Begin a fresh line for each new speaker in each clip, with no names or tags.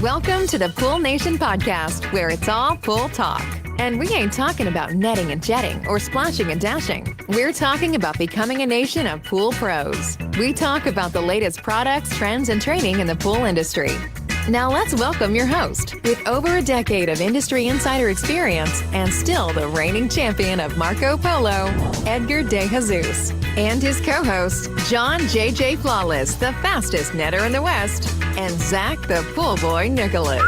Welcome to the Pool Nation podcast, where it's all pool talk. And we ain't talking about netting and jetting or splashing and dashing. We're talking about becoming a nation of pool pros. We talk about the latest products, trends, and training in the pool industry. Now let's welcome your host, with over a decade of industry insider experience and still the reigning champion of Marco Polo, Edgar De Jesus, and his co-host, John JJ Flawless, the fastest netter in the West, and Zach the Pool Boy Nicholas.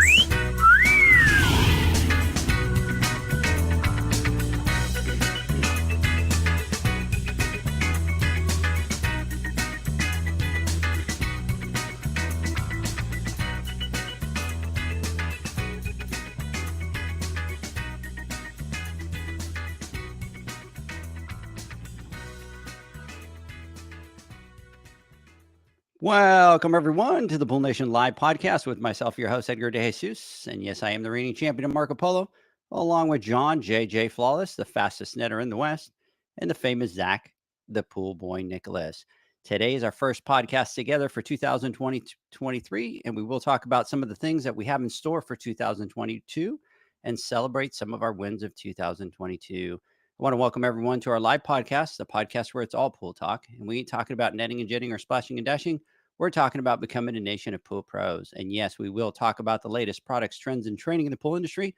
Welcome, everyone, to the Pool Nation Live podcast with myself, your host, Edgar De Jesus. And yes, I am the reigning champion of Marco Polo, along with John J.J. Flawless, the fastest netter in the West, and the famous Zach, the Pool Boy Nicholas. Today is our first podcast together for 2023, and we will talk about some of the things that we have in store for 2022 and celebrate some of our wins of 2022. I want to welcome everyone to our live podcast, the podcast where it's all pool talk. And we ain't talking about netting and jetting or splashing and dashing. We're talking about becoming a nation of pool pros. And yes, we will talk about the latest products, trends, and training in the pool industry.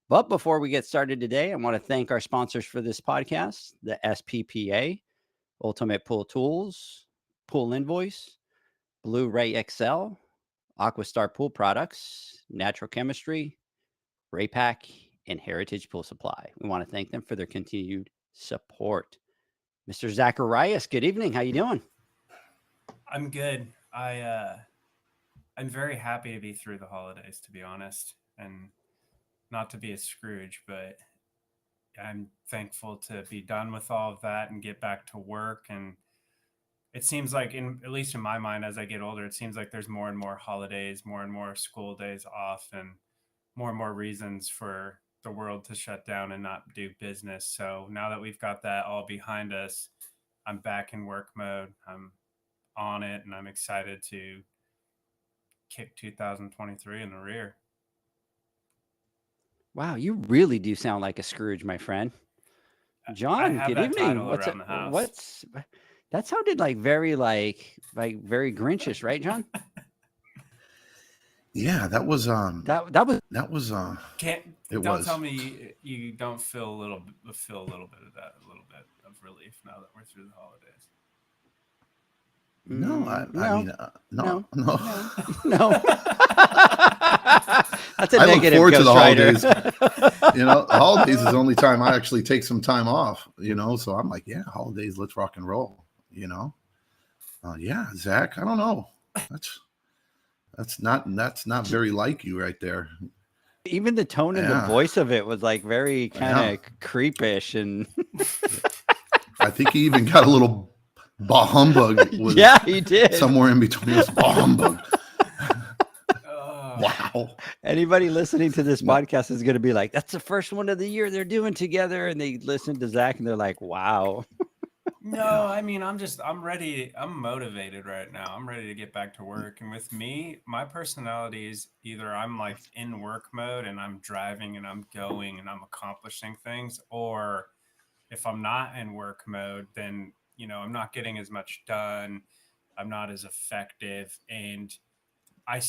But before we get started today, I want to thank our sponsors for this podcast, the SPPA, Ultimate Pool Tools, Pool Invoice, Blu-ray XL, Aquastar Pool Products, Natural Chemistry, Raypack, and Heritage Pool Supply. We want to thank them for their continued support. Mr. Zacharias, good evening. How you doing?
I'm good. I'm very happy to be through the holidays, to be honest, and not to be a Scrooge, but I'm thankful to be done with all of that and get back to work. And it seems like, at least in my mind, as I get older, it seems like there's more and more holidays, more and more school days off, and more reasons for the world to shut down and not do business. So now that we've got that all behind us, I'm back in work mode. I'm on it, and I'm excited to kick 2023 in the rear.
Wow, you really do sound like a Scrooge, my friend. John, good evening. That sounded like very Grinchish, right, John?
Yeah, that was
Don't tell me you don't feel a little bit of relief now that we're through the holidays.
No.
That's a
I
negative.
look forward to the
holidays.
The holidays is the only time I actually take some time off. So I'm like, yeah, holidays, let's rock and roll. Yeah, Zach, I don't know. That's not very like you right there.
Even the tone and the voice of it was like very kind of creepish, and
I think he even got a little bah humbug.
Yeah, he did.
Somewhere in between us, bah humbug. Wow.
Anybody listening to this podcast is going to be like, that's the first one of the year they're doing together. And they listen to Zach and they're like, wow.
No, I mean, I'm ready. I'm motivated right now. I'm ready to get back to work. And with me, my personality is either I'm like in work mode and I'm driving and I'm going and I'm accomplishing things, or if I'm not in work mode, then, I'm not getting as much done. I'm not as effective. And I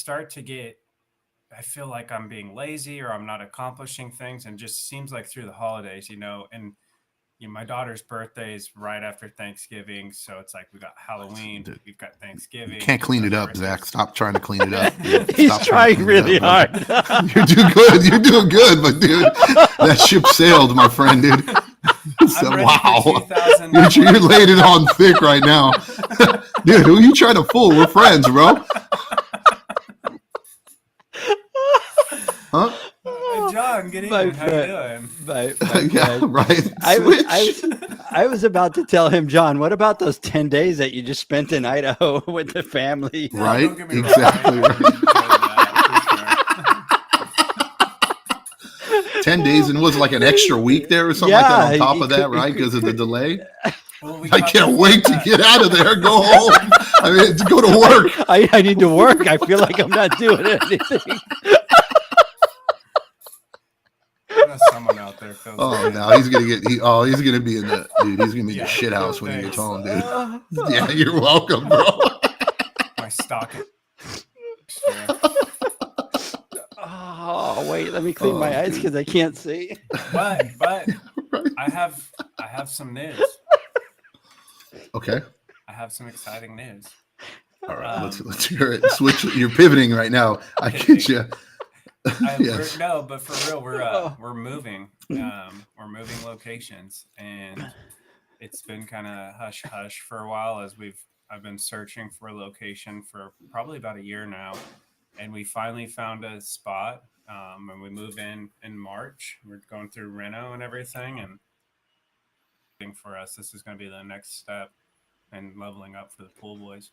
feel like I'm being lazy or I'm not accomplishing things. And just seems like through the holidays, and my daughter's birthday is right after Thanksgiving, so it's like we got Halloween, we've got Thanksgiving.
You can't clean it up, Zach. Stop trying to clean it up.
He's trying really hard.
You're doing good. You're doing good, but dude, that ship sailed, my friend, dude. So, wow, you're laying it on thick right now, dude. Who you trying to fool? We're friends, bro. Huh?
John, good evening. How you doing?
Yeah, right.
I was about to tell him, John, what about those 10 days that you just spent in Idaho with the family?
Right, exactly. Right. 10 days, and was it like an extra week there or something like that on top of that, right? Because of the delay. Well, I can't wait to get out of there, go home. I mean, to go to work.
I need to work. I feel like I'm not doing anything.
know someone out there feels.
Oh,
bad.
now he's gonna get. He's gonna be in the dude. He's gonna be in the shit house when he gets home, dude. Yeah, you're welcome, bro.
My stocking.
Oh wait, let me clean my eyes because I can't see.
But
Right.
I have some news.
Okay.
I have some exciting news.
All right.
Um,
Let's hear it. Switch. You're pivoting right now. I get you. Yes.
No, but for real, we're moving. We're moving locations, and it's been kind of hush hush for a while as I've been searching for a location for probably about a year now, and we finally found a spot. And we move in March. We're going through reno and everything, and for us, this is going to be the next step in leveling up for the Pool Boys.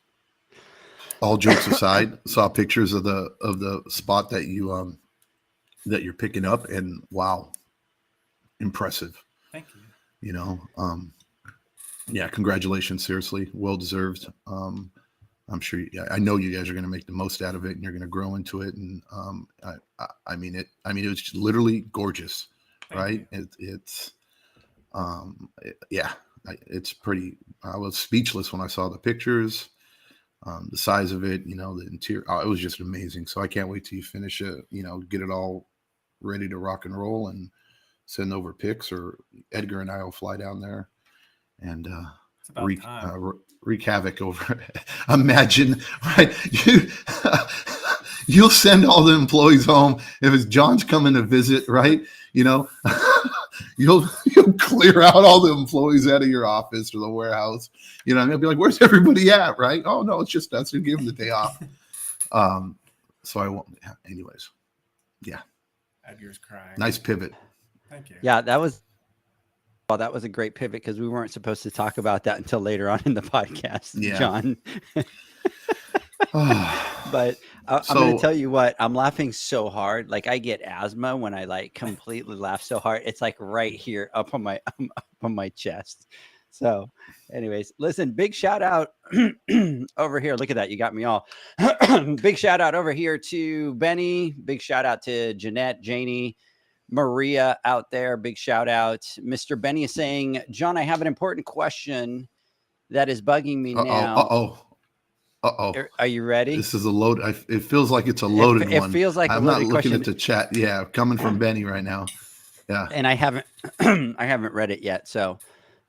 All jokes aside, saw pictures of the spot that you're picking up, and wow, impressive.
Thank you.
You know, yeah, congratulations. Seriously, well deserved. I'm sure. I know you guys are going to make the most out of it, and you're going to grow into it. And I mean it. I mean, it was just literally gorgeous, right? It's pretty. I was speechless when I saw the pictures, the size of it. You know, the interior. It was just amazing. So I can't wait till you finish it. You know, get it all ready to rock and roll, and send over pics. Or Edgar and I will fly down there and wreak havoc over it. Imagine, right? You'll send all the employees home if it's John's coming to visit, right? You know, you'll clear out all the employees out of your office or the warehouse. You know, and they'll be like, "Where's everybody at?" Right? Oh no, it's just us who give them the day off. So I won't. Anyways, yeah.
Edgar's crying.
Nice pivot.
Thank you.
Yeah, that was a great pivot because we weren't supposed to talk about that until later on in the podcast,
Yeah.
John. But I'm going to tell you what, I'm laughing so hard. Like I get asthma when I like completely laugh so hard. It's like right here up on my chest. So anyways, listen, big shout out over here. Look at that. You got me all big shout out over here to Benny. Big shout out to Jeanette, Janie, Maria out there. Big shout out. Mr. Benny is saying, John, I have an important question that is bugging me now. Are you ready?
This is a load. It feels like it's a loaded one.
It feels like
I'm
a
not
loaded
looking
question.
at the chat. Yeah, coming from Benny right now. Yeah.
And I haven't I haven't read it yet. So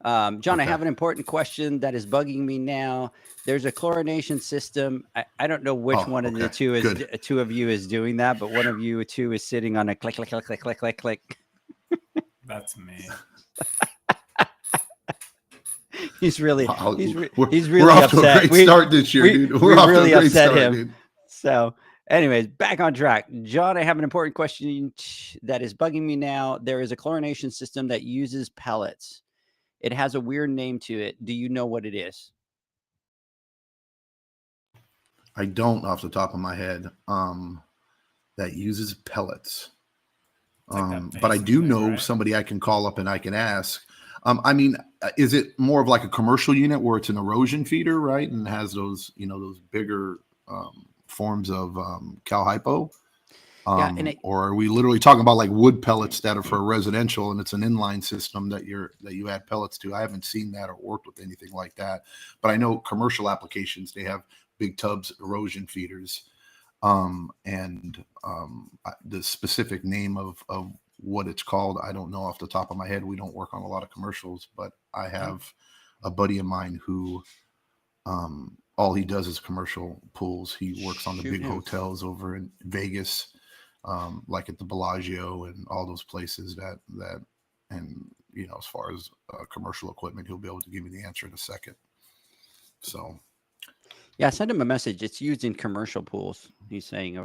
John,
Okay.
I have an important question that is bugging me now. There's a chlorination system. I don't know which one of the two is
Good.
two of you is doing that, but one of you two is sitting on a click, click, click, click, click, click, click.
That's me.
He's really
we're off to a
upset.
great start this year, dude. We're off
really
to a great
upset
start,
him.
dude.
So anyways, back on track. John, I have an important question that is bugging me now. There is a chlorination system that uses pellets. It has a weird name to it. Do you know what it is?
I don't off the top of my head. That uses pellets.
like
But I do
thing,
know
right?
somebody I can call up and I can ask. I mean, is it more of like a commercial unit where it's an erosion feeder, right? And has those, those bigger forms of cal hypo?
Yeah, and
or are we literally talking about like wood pellets that are for residential and it's an inline system that you add pellets to? I haven't seen that or worked with anything like that, but I know commercial applications, they have big tubs, erosion feeders. The specific name of what it's called, I don't know off the top of my head. We don't work on a lot of commercials, but I have a buddy of mine who all he does is commercial pools. He works on the big hotels over in Vegas, like at the Bellagio and all those places that as far as commercial equipment, he'll be able to give me the answer in a second. So
yeah, send him a message. It's used in commercial pools. He's saying,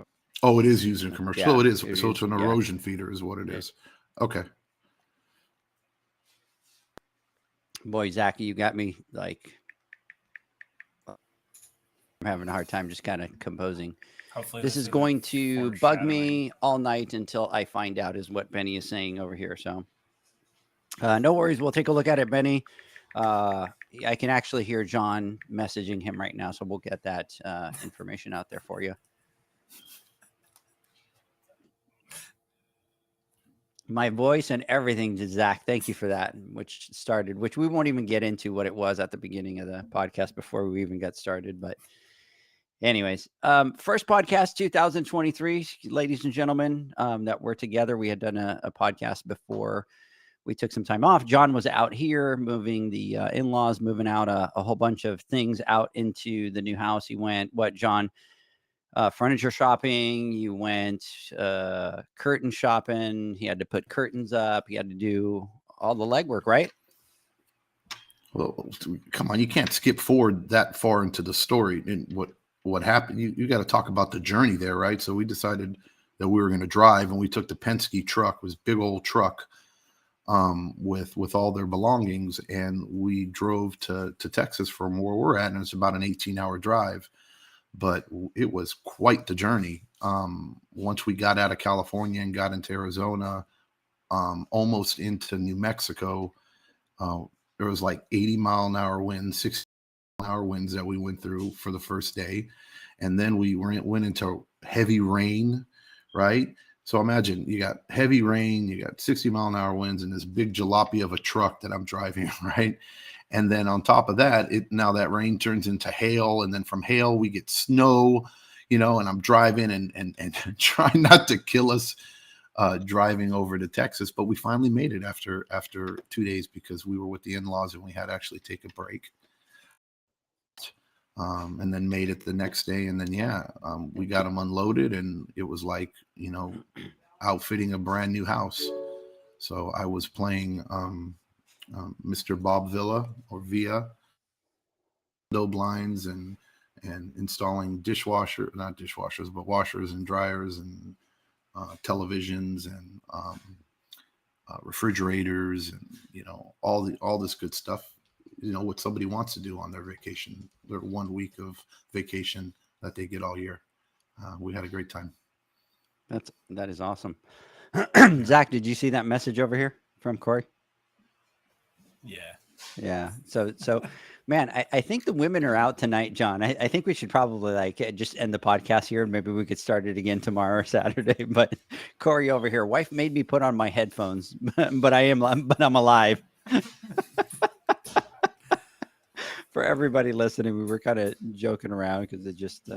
it is used in commercial.
Yeah,
So it is.
it
So
is,
it's an erosion feeder is what it is. Okay.
boy, Zach, you got me like, I'm having a hard time just kind of composing.
Hopefully
This is
isn't
going to bug
foreshadowing.
me all night until I find out is what Benny is saying over here. So no worries. We'll take a look at it, Benny. I can actually hear John messaging him right now. So we'll get that information out there for you. my voice and everything to Zach. Thank you for that, which we won't even get into what it was at the beginning of the podcast before we even got started. But anyways, first podcast 2023, ladies and gentlemen, that we're together. We had done a podcast before we took some time off. John was out here moving the in-laws, moving out a whole bunch of things out into the new house. He went, John? Furniture shopping. You went curtain shopping. He had to put curtains up. He had to do all the legwork, right?
Well, come on, you can't skip forward that far into the story. And what happened? You got to talk about the journey there, right? So we decided that we were going to drive, and we took the Penske truck. It was a big old truck with all their belongings, and we drove to Texas from where we're at, and it's about an 18-hour drive. But it was quite the journey. Once we got out of California and got into Arizona, almost into New Mexico, there was like 80-mile-an-hour winds, 60-mile-an-hour winds that we went through for the first day. And then we went into heavy rain, right? So imagine you got heavy rain, you got 60-mile-an-hour winds, and this big jalopy of a truck that I'm driving, right? And then on top of that, now that rain turns into hail, and then from hail we get snow, and I'm driving and trying not to kill us driving over to Texas. But we finally made it after 2 days, because we were with the in-laws and we had to actually take a break. And then made it the next day. And then, we got them unloaded, and it was like, outfitting a brand new house. So I was playing Mr. Bob Villa or Villa, window blinds and installing not dishwashers, but washers and dryers and televisions and refrigerators and, all this good stuff, what somebody wants to do on their vacation, their 1 week of vacation that they get all year. We had a great time.
That is awesome. Zach, did you see that message over here from Corey? Yeah. So, man, I think the women are out tonight, John. I think we should probably just end the podcast here, and maybe we could start it again tomorrow or Saturday. But Corey over here, wife made me put on my headphones, but I'm alive. For everybody listening, we were kind of joking around because it just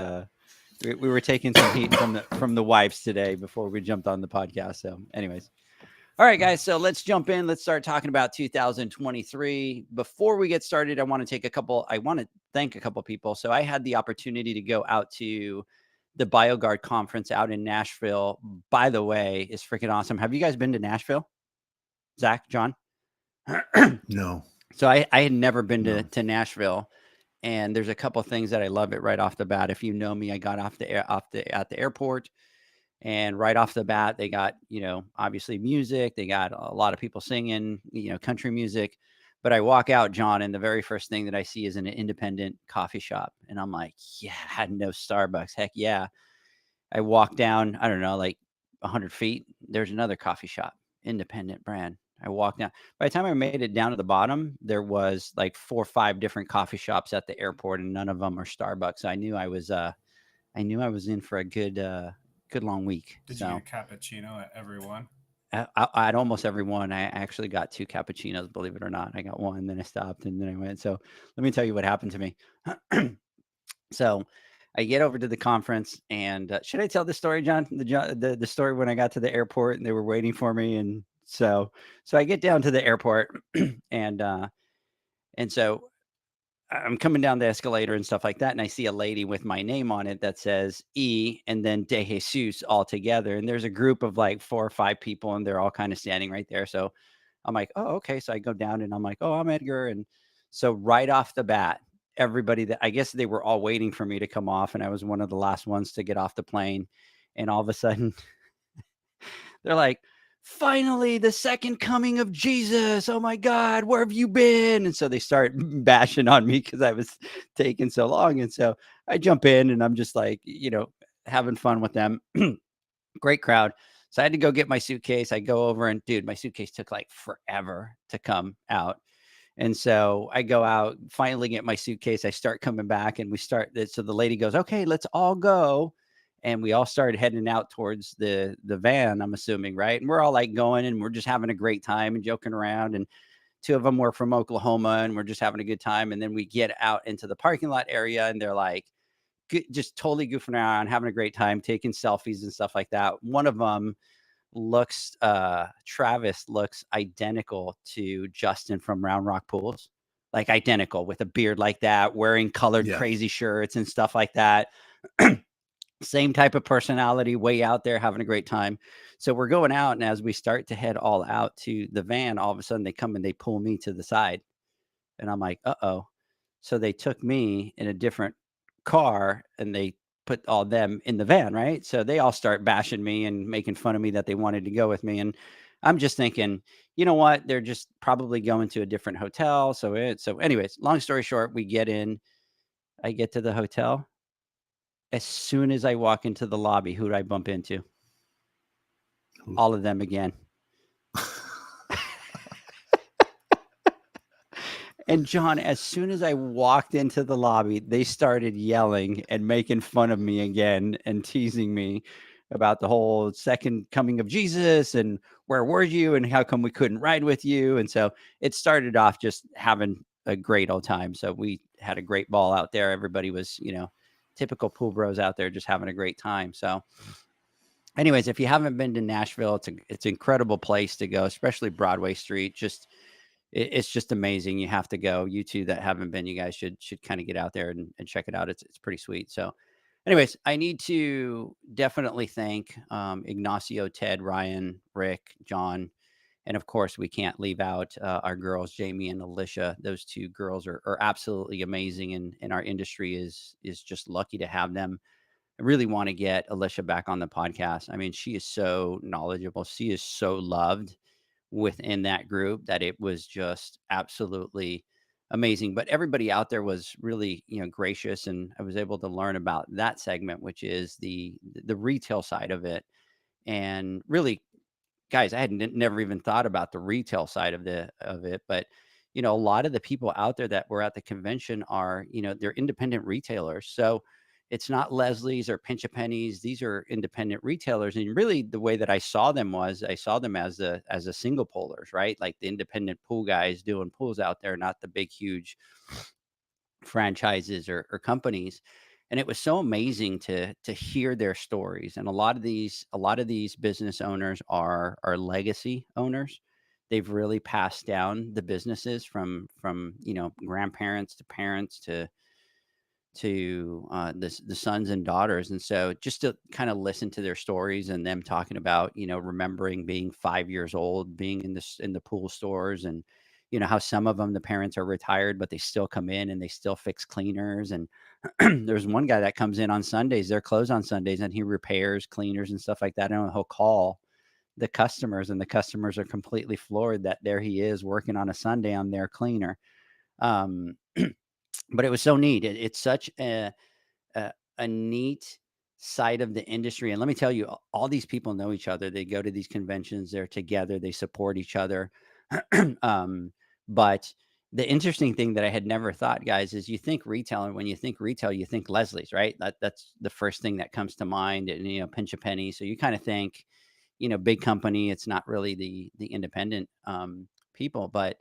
we were taking some heat from the wives today before we jumped on the podcast. So, anyways. All right, guys, so let's jump in. Let's start talking about 2023. Before we get started, I want to thank a couple people. So I had the opportunity to go out to the BioGuard conference out in Nashville. By the way, it's freaking awesome. Have you guys been to Nashville? Zach, John?
No.
So I had never been to Nashville, and there's a couple things that I love it right off the bat. If you know me, I got at the airport. And right off the bat, they got, obviously music. They got a lot of people singing, country music. But I walk out, John, and the very first thing that I see is an independent coffee shop. And I'm like, yeah, I had no Starbucks. Heck yeah. I walk down, I don't know, like 100 feet. There's another coffee shop, independent brand. I walked down. By the time I made it down to the bottom, there was like 4 or 5 different coffee shops at the airport, and none of them are Starbucks. So I knew I was in for a good long week.
Did you get a cappuccino at every one?
At almost every one. I actually got 2 cappuccinos, believe it or not. I got one, then I stopped, and then I went. So let me tell you what happened to me. So I get over to the conference, and should I tell the story, John? The story when I got to the airport and they were waiting for me, and so I get down to the airport, and so I'm coming down the escalator and stuff like that, and I see a lady with my name on it that says E and then De Jesus all together. And there's a group of like 4 or 5 people, and they're all kind of standing right there. So I'm like, oh, okay. So I go down, and I'm like, oh, I'm Edgar. And so right off the bat, everybody I guess they were all waiting for me to come off, and I was one of the last ones to get off the plane. And all of a sudden, they're like, finally, the second coming of Jesus. Oh my God, where have you been? And so they start bashing on me because I was taking so long. And so I jump in, and I'm just like, having fun with them. Great crowd. So I had to go get my suitcase. I go over, and dude, my suitcase took like forever to come out. And so I go out, finally get my suitcase. I start coming back, and so the lady goes, okay, let's all go. and we all started heading out towards the van, I'm assuming, right? And we're all like going and we're just having a great time and joking around. And two of them were from Oklahoma and we're just having a good time. And then we get out into the parking lot area and they're like just totally goofing around, having a great time, taking selfies and stuff like that. One of them looks, Travis looks identical to Justin from Round Rock Pools, like identical, with a beard like that, wearing colored
Yeah.
crazy shirts and stuff like that. Same type of personality, way out there having a great time. So we're going out, and as we start to head all out to the van, all of a sudden they come and they pull me to the side, and I'm like, uh-oh. So they took me in a different car and they put all them in the van, right? So they all start bashing me and making fun of me that they wanted to go with me. And I'm just thinking, you know what? They're just probably going to a different hotel. So anyways, long story short, we get in, I get to the hotel. As soon as I walk into the lobby, who do I bump into? All of them again. And John, as soon as I walked into the lobby, they started yelling and making fun of me again and teasing me about the whole second coming of Jesus and where were you and how come we couldn't ride with you. And so it started off just having a great old time. So we had a great ball out there. Everybody was, typical pool bros out there just having a great time. So anyways, if you haven't been to Nashville, it's an incredible place to go, especially Broadway Street. It's just amazing. You have to go. You two that haven't been, you guys should kind of get out there and check it out. It's pretty sweet. So anyways, I need to definitely thank Ignacio, Ted, Ryan, Rick, John, and of course we can't leave out our girls, Jamie and Alicia. Those two girls are absolutely amazing, and our industry is just lucky to have them. I really want to get Alicia back on the podcast. I mean, she is so knowledgeable. She is so loved within that group that it was just absolutely amazing. But everybody out there was really, gracious, and I was able to learn about that segment, which is the retail side of it. And really, guys, I had never even thought about the retail side of it, but a lot of the people out there that were at the convention are, they're independent retailers. So it's not Leslie's or Pinch a Pennies. These are independent retailers. And really the way that I saw them as a single pullers, right? Like the independent pool guys doing pools out there, not the big, huge franchises or companies. And it was so amazing to hear their stories. And a lot of these business owners are legacy owners. They've really passed down the businesses from grandparents to parents to the sons and daughters. And so just to kind of listen to their stories and them talking about, remembering being 5 years old, being in the pool stores, and, how some of them, the parents are retired, but they still come in and they still fix cleaners. And there's one guy that comes in on Sundays, they're closed on Sundays, and he repairs cleaners and stuff like that. And he'll call the customers, and the customers are completely floored that there he is working on a Sunday on their cleaner. But it was so neat. It's such a neat side of the industry. And let me tell you, all these people know each other. They go to these conventions, they're together, they support each other. But the interesting thing that I had never thought, guys, is you think retail, and when you think retail, you think Leslie's, right? That's the first thing that comes to mind, and Pinch a Penny. So you kind of think, big company. It's not really the independent people, but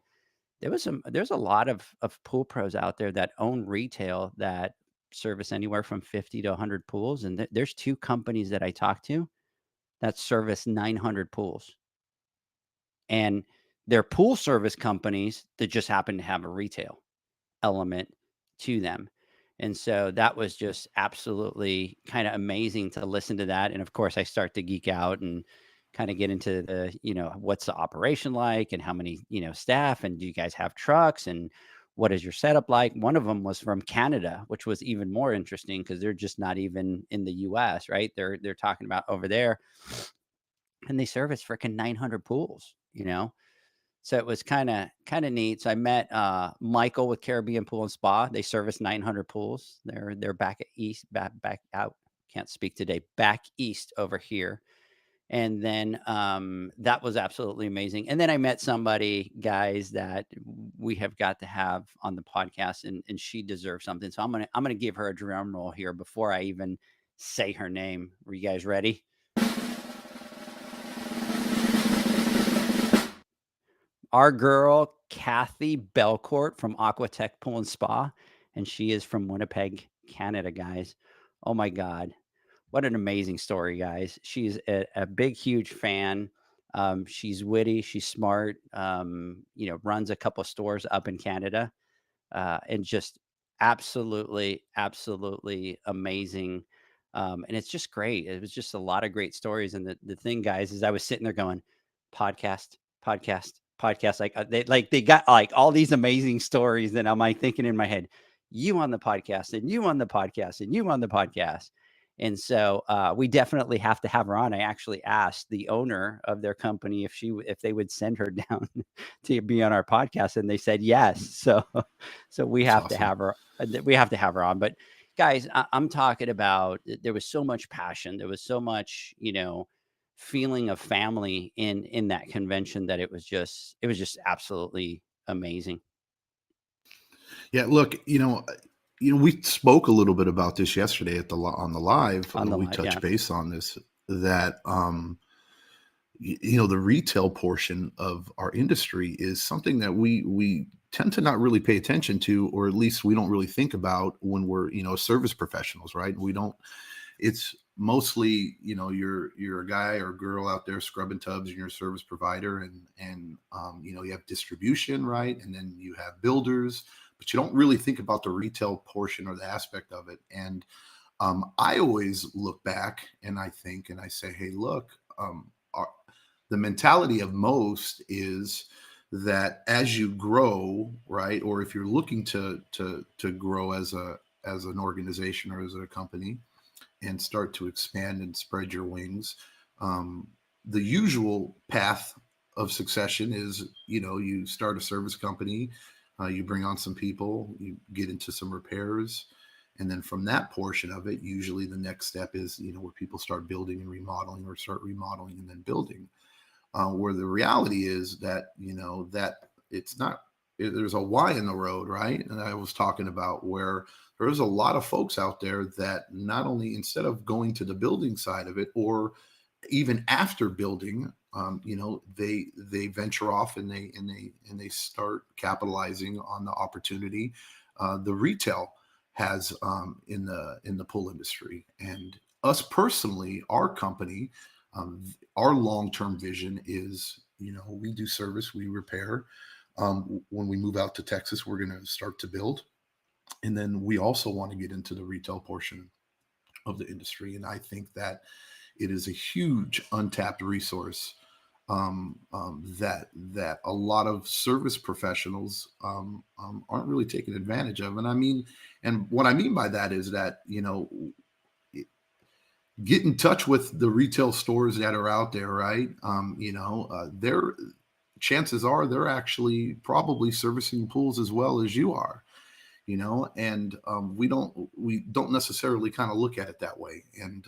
there's a lot of pool pros out there that own retail that service anywhere from 50 to 100 pools. And there's two companies that I talk to that service 900 pools. And they're pool service companies that just happen to have a retail element to them. And so that was just absolutely kind of amazing to listen to that. And of course, I start to geek out and kind of get into the, what's the operation like, and how many, staff, and do you guys have trucks, and what is your setup like? One of them was from Canada, which was even more interesting because they're just not even in the US, right? They're talking about over there, and they service freaking 900 pools, So it was kind of neat. So I met Michael with Caribbean Pool and Spa. They service 900 pools. They're back out. Can't speak today. Back east over here. And then that was absolutely amazing. And then I met somebody, guys, that we have got to have on the podcast, and she deserves something. So I'm gonna give her a drum roll here before I even say her name. Are you guys ready? Our girl, Kathy Belcourt from Aquatech Pool and Spa, and she is from Winnipeg, Canada, guys. Oh my God. What an amazing story, guys. She's a big, huge fan. She's witty, she's smart, runs a couple stores up in Canada, and just absolutely, absolutely amazing. And it's just great. It was just a lot of great stories. And the thing, guys, is I was sitting there going, podcast, podcast, podcast. They got like all these amazing stories. And I'm like thinking in my head, you on the podcast, and you on the podcast, and you on the podcast. And so we definitely have to have her on. I actually asked the owner of their company if they would send her down to be on our podcast, and they said yes. So we
That's
have to
awesome.
have her. We have to have her on. But guys, I'm talking about there was so much passion. There was so much, feeling of family in that convention that it was just absolutely amazing
Yeah, look, we spoke a little bit about this yesterday on the live.
on the
We
line.
touched
Yeah.
base on this, that the retail portion of our industry is something that we tend to not really pay attention to, or at least we don't really think about when we're service professionals, right? We don't. It's mostly you're a guy or a girl out there scrubbing tubs, and you're a service provider, and you have distribution, right? And then you have builders, but you don't really think about the retail portion or the aspect of it. And I always look back and I think and I say, hey, look, the mentality of most is that as you grow, right, or if you're looking to grow as an organization or as a company, and start to expand and spread your wings, the usual path of succession is you start a service company, you bring on some people, you get into some repairs, and then from that portion of it, usually the next step is where people start building and remodeling, or start remodeling and then building. Where the reality is that that it's not. There's a Y in the road, right? And I was talking about where there's a lot of folks out there that not only, instead of going to the building side of it, or even after building, they venture off and they start capitalizing on the opportunity the retail has in the pool industry. And us personally, our company, our long-term vision is, we do service, we repair. When we move out to Texas, we're going to start to build. And then we also want to get into the retail portion of the industry. And I think that it is a huge untapped resource that a lot of service professionals aren't really taking advantage of. And what I mean by that is that, get in touch with the retail stores that are out there, right? They're chances are they're actually probably servicing pools as well as you are, and we don't necessarily kind of look at it that way. And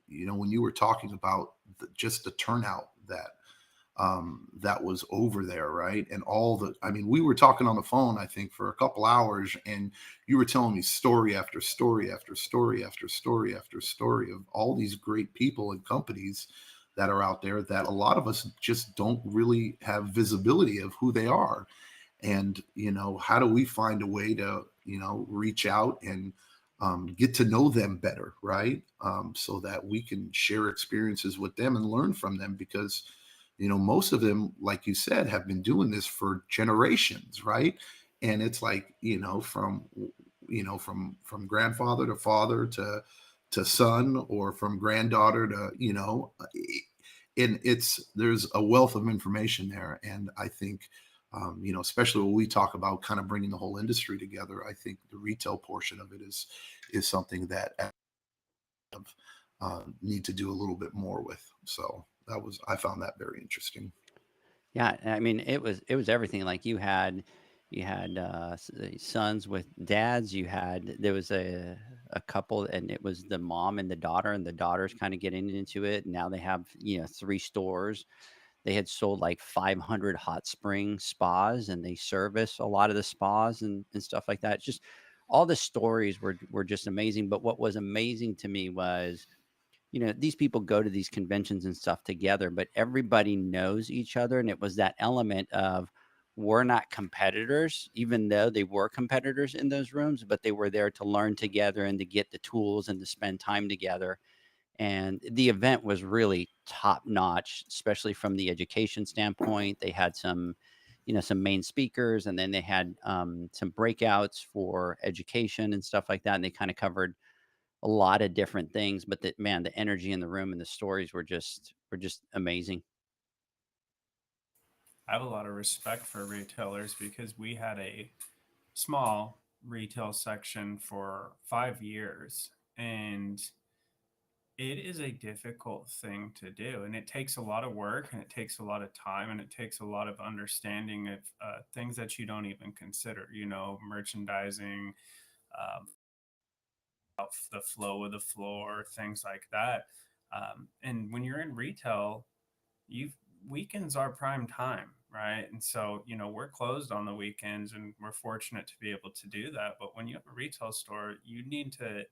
when you were talking about just the turnout that was over there, right? And we were talking on the phone, I think, for a couple hours, and you were telling me story after story after story after story after story of all these great people and companies that are out there that a lot of us just don't really have visibility of who they are. And, how do we find a way to, reach out and get to know them better, right? So that we can share experiences with them and learn from them, because, most of them, like you said, have been doing this for generations, right? And it's like, from grandfather to father to son, or from granddaughter to, and there's a wealth of information there. And I think, especially when we talk about kind of bringing the whole industry together, I think the retail portion of it is something that need to do a little bit more with. So I found that very interesting.
Yeah, I mean, it was everything. Like you had sons with dads. There was a couple, and it was the mom and the daughter's kind of getting into it. Now they have 3 stores. They had sold like 500 hot spring spas, and they service a lot of the spas and stuff like that. It's just all the stories were just amazing. But what was amazing to me was, these people go to these conventions and stuff together, but everybody knows each other. And it was that element of, we're not competitors, even though they were competitors in those rooms, but they were there to learn together and to get the tools and to spend time together. And the event was really top notch, especially from the education standpoint. They had some main speakers, and then they had some breakouts for education and stuff like that. And they kind of covered a lot of different things, but the energy in the room and the stories were just amazing.
I have a lot of respect for retailers because we had a small retail section for 5 years, and it is a difficult thing to do, and it takes a lot of work, and it takes a lot of time, and it takes a lot of understanding of things that you don't even consider, merchandising, um, the flow of the floor, things like that. And when you're in retail, you weekends are prime time, right? And so, we're closed on the weekends, and we're fortunate to be able to do that. But when you have a retail store, you need to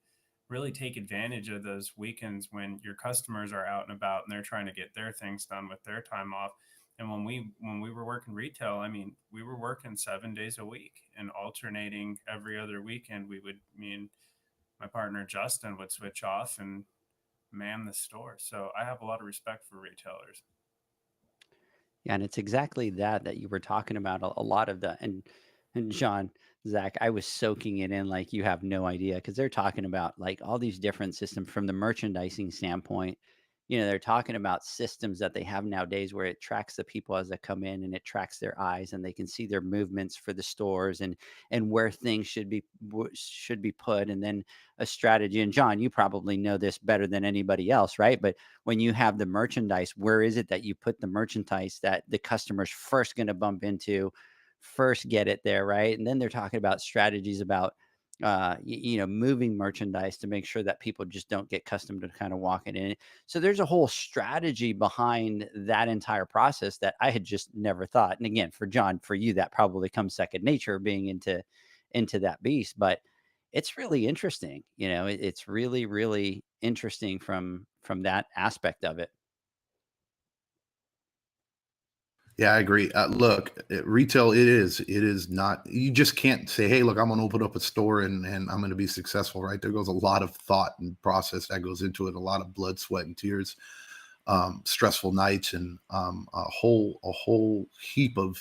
really take advantage of those weekends when your customers are out and about and they're trying to get their things done with their time off. And when we were working retail, I mean, we were working 7 days a week and alternating every other weekend. Me and my partner Justin would switch off and man the store. So I have a lot of respect for retailers.
Yeah, and it's exactly that you were talking about. A lot of the and John, Zach, I was soaking it in like you have no idea, because they're talking about like all these different systems from the merchandising standpoint. They're talking about systems that they have nowadays where it tracks the people as they come in, and it tracks their eyes, and they can see their movements for the stores, and where things should be put, and then a strategy. And John, you probably know this better than anybody else, right? But when you have the merchandise, where is it that you put the merchandise that the customer's first going to bump into, first get it there, right? And then they're talking about strategies about moving merchandise to make sure that people just don't get accustomed to kind of walking in. So there's a whole strategy behind that entire process that I had just never thought. And again, for John, for you, that probably comes second nature, being into that beast. But it's really interesting. It's really, really interesting from that aspect of it.
Yeah, I agree. Look, retail, it is not, you just can't say, hey, look, I'm going to open up a store and I'm going to be successful, right? There goes a lot of thought and process that goes into it, a lot of blood, sweat, and tears, stressful nights, and a whole heap of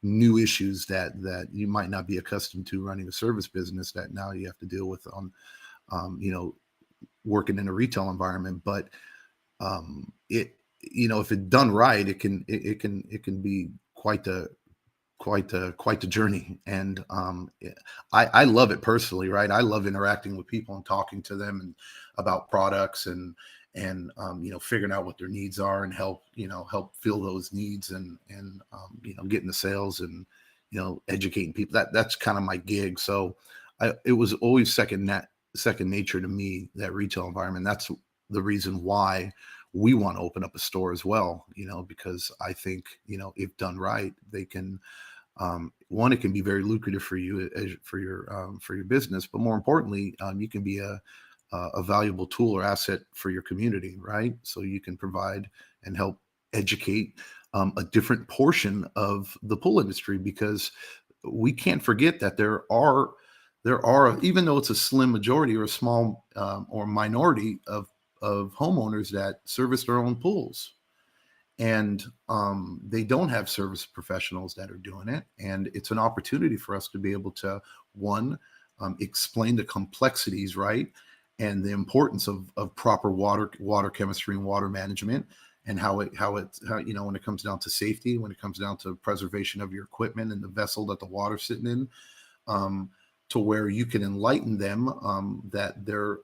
new issues that you might not be accustomed to running a service business that now you have to deal with on, you know, working in a retail environment. But it, if it done right, it can be quite the journey. And I love it personally, right? I love interacting with people and talking to them and about products, and figuring out what their needs are, and help fill those needs, and getting the sales, and educating people. That's kind of my gig. So it was always second nature to me, that retail environment. That's the reason why we want to open up a store as well, because I think, if done right, they can, one, it can be very lucrative for you, for your business, but more importantly, you can be a valuable tool or asset for your community, right? So you can provide and help educate a different portion of the pool industry, because we can't forget that there are, even though it's a slim majority or a small or minority of homeowners that service their own pools, and they don't have service professionals that are doing it. And it's an opportunity for us to be able to, one, explain the complexities, right, and the importance of proper water chemistry and water management, and how when it comes down to safety, when it comes down to preservation of your equipment and the vessel that the water's sitting in, to where you can enlighten them, that their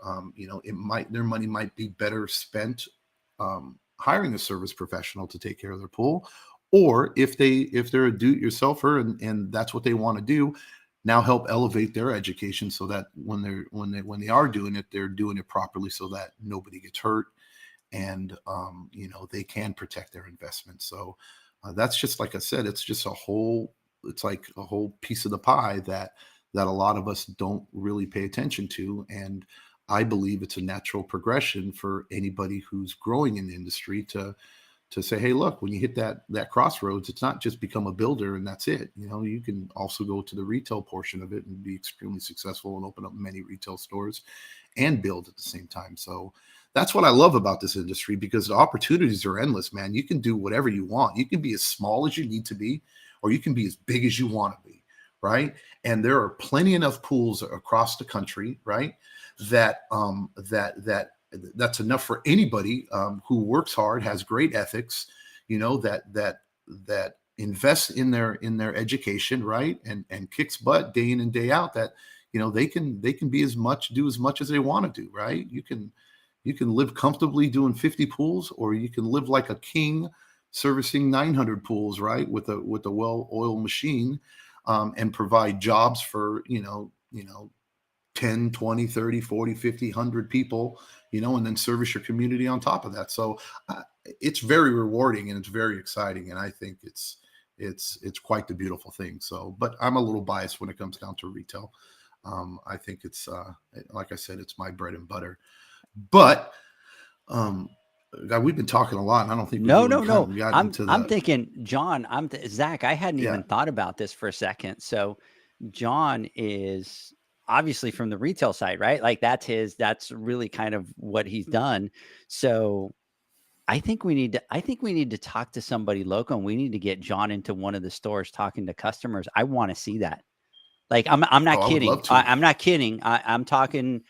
money might be better spent hiring a service professional to take care of their pool, or if they're a do-it-yourselfer and that's what they want to do, now help elevate their education, so that when they are doing it, they're doing it properly, so that nobody gets hurt, and they can protect their investment. So that's just, like I said, it's like a whole piece of the pie that that a lot of us don't really pay attention to. And I believe it's a natural progression for anybody who's growing in the industry to say, hey, look, when you hit that crossroads, it's not just become a builder and that's it. You know, you can also go to the retail portion of it and be extremely successful and open up many retail stores and build at the same time. So that's what I love about this industry, because the opportunities are endless, man. You can do whatever you want. You can be as small as you need to be, or you can be as big as you want to be, right? And there are plenty enough pools across the country, right? That's enough for anybody who works hard, has great ethics, you know, that invests in their education, right? And kicks butt day in and day out, that, you know, they can do as much as they want to do, right? You can live comfortably doing 50 pools, or you can live like a king servicing 900 pools, right? With a well-oiled machine, and provide jobs for, you know, 10, 20, 30, 40, 50, 100 people, you know, and then service your community on top of that. So it's very rewarding and it's very exciting. And I think it's quite the beautiful thing. So, but I'm a little biased when it comes down to retail. I think it's, like I said, it's my bread and butter. But God, we've been talking a lot, and I don't think
No. I'm thinking, John. Zach. I hadn't even thought about this for a second. So, John is obviously from the retail side, right? Like that's really kind of what he's done. So, I think we need to talk to somebody local, and we need to get John into one of the stores talking to customers. I want to see that. Like, I'm not kidding. I'm not kidding. I'm talking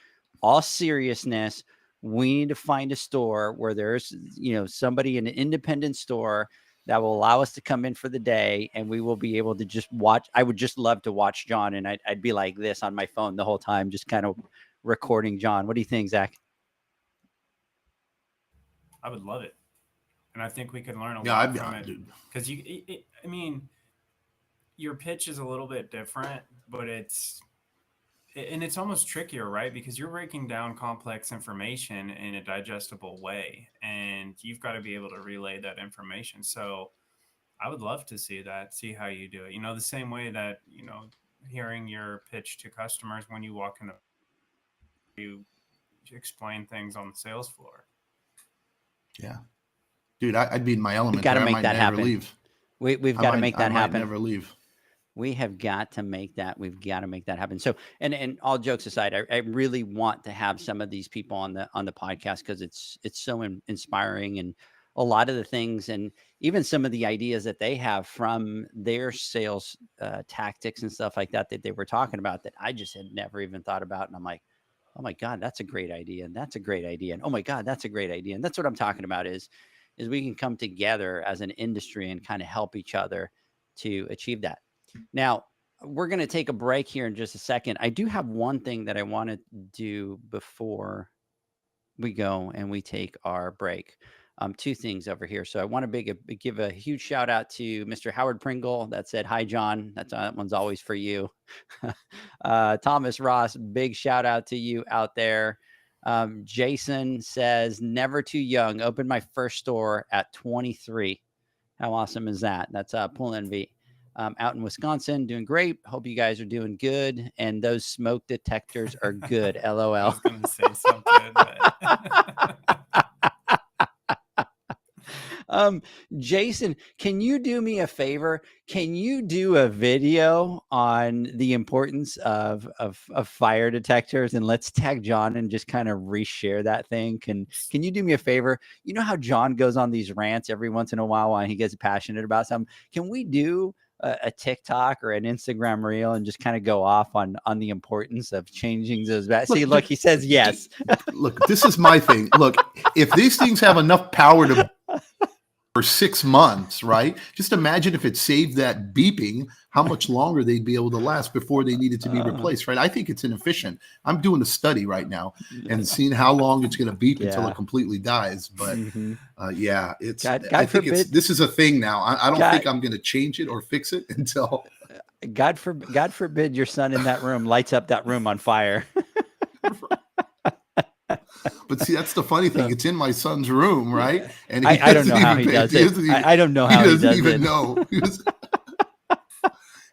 all seriousness. We need to find a store where there's, you know, somebody in an independent store that will allow us to come in for the day, and we will be able to just watch. I would just love to watch John, and I'd be like this on my phone the whole time, just kind of recording John. What do you think, Zach?
I would love it. And I think we could learn a lot from it. Because I mean, your pitch is a little bit different, but it's almost trickier, right? Because you're breaking down complex information in a digestible way, and you've got to be able to relay that information. So I would love to see how you do it. You know, the same way that, you know, hearing your pitch to customers when you walk in, you explain things on the sales floor.
Yeah. Dude, I'd be in my element.
We've got to make that happen. We've got to make that happen.
Never leave.
We have got to make that. We've got to make that happen. So, and all jokes aside, I really want to have some of these people on the podcast, because it's so inspiring, and a lot of the things, and even some of the ideas that they have from their sales tactics and stuff like that they were talking about, that I just had never even thought about. And I'm like, oh my God, that's a great idea. And that's a great idea. And oh my God, that's a great idea. And that's what I'm talking about is we can come together as an industry and kind of help each other to achieve that. Now, we're going to take a break here in just a second. I do have one thing that I want to do before we go and we take our break. Two things over here. So I want to give a huge shout out to Mr. Howard Pringle that said, hi, John. That one's always for you. Thomas Ross, big shout out to you out there. Jason says, never too young. Opened my first store at 23. How awesome is that? That's Pool Envy. Out in Wisconsin, doing great. Hope you guys are doing good. And those smoke detectors are good. LOL.
I was going to say something.
Jason, can you do me a favor? Can you do a video on the importance of fire detectors, and let's tag John and just kind of reshare that thing? Can you do me a favor? You know how John goes on these rants every once in a while when he gets passionate about something. Can we do a TikTok or an Instagram reel and just kind of go off on the importance of changing those? Look, he says yes.
Look, this is my thing. Look, if these things have enough power to for 6 months, right? Just imagine if it saved that beeping, how much longer they'd be able to last before they needed to be replaced, right? I think it's inefficient. I'm doing a study right now and seeing how long it's going to beep until it completely dies. But it's. I think this is a thing now. I don't think I'm going to change it or fix it until.
God forbid your son in that room lights up that room on fire.
But see, that's the funny thing. It's in my son's room, right? And
I don't know how he does it. I don't know how he doesn't
even know.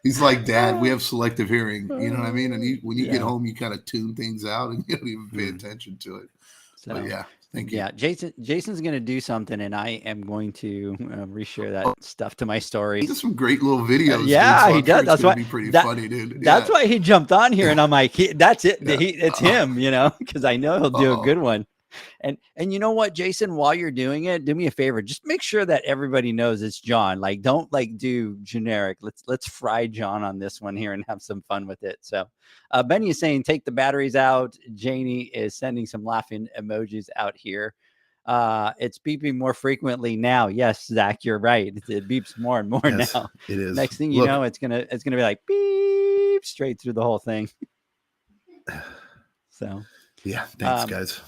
He's like, Dad, we have selective hearing. You know what I mean? And when you get
Yeah.
home, you kind of tune things out and you don't even pay
Mm.
attention to it.
So
But yeah, thank you.
yeah, Jason's going to do something, and I am going to reshare that stuff to my
He
stories.
does some great little videos. dude,
Yeah,
so
he
I'm sure
does.
it's
That's
gonna
why
be pretty
that-
funny, dude.
That's
Yeah.
why he jumped on here, and I'm like, that's it.
Yeah.
It's him, you know, because I know he'll do a
Uh-oh.
good one. And you know what, Jason, while you're doing it, do me a favor, just make sure that everybody knows it's John. Like, don't like do generic. Let's fry John on this one here and have some fun with it. So Benny is saying take the batteries out. Janie is sending some laughing emojis out here. It's beeping more frequently now. Yes, Zach, you're right. It beeps more and more
Yes,
now.
it is.
Next thing you
Look,
know, it's gonna be like beep straight through the whole thing. So
yeah, thanks,
Um,
guys.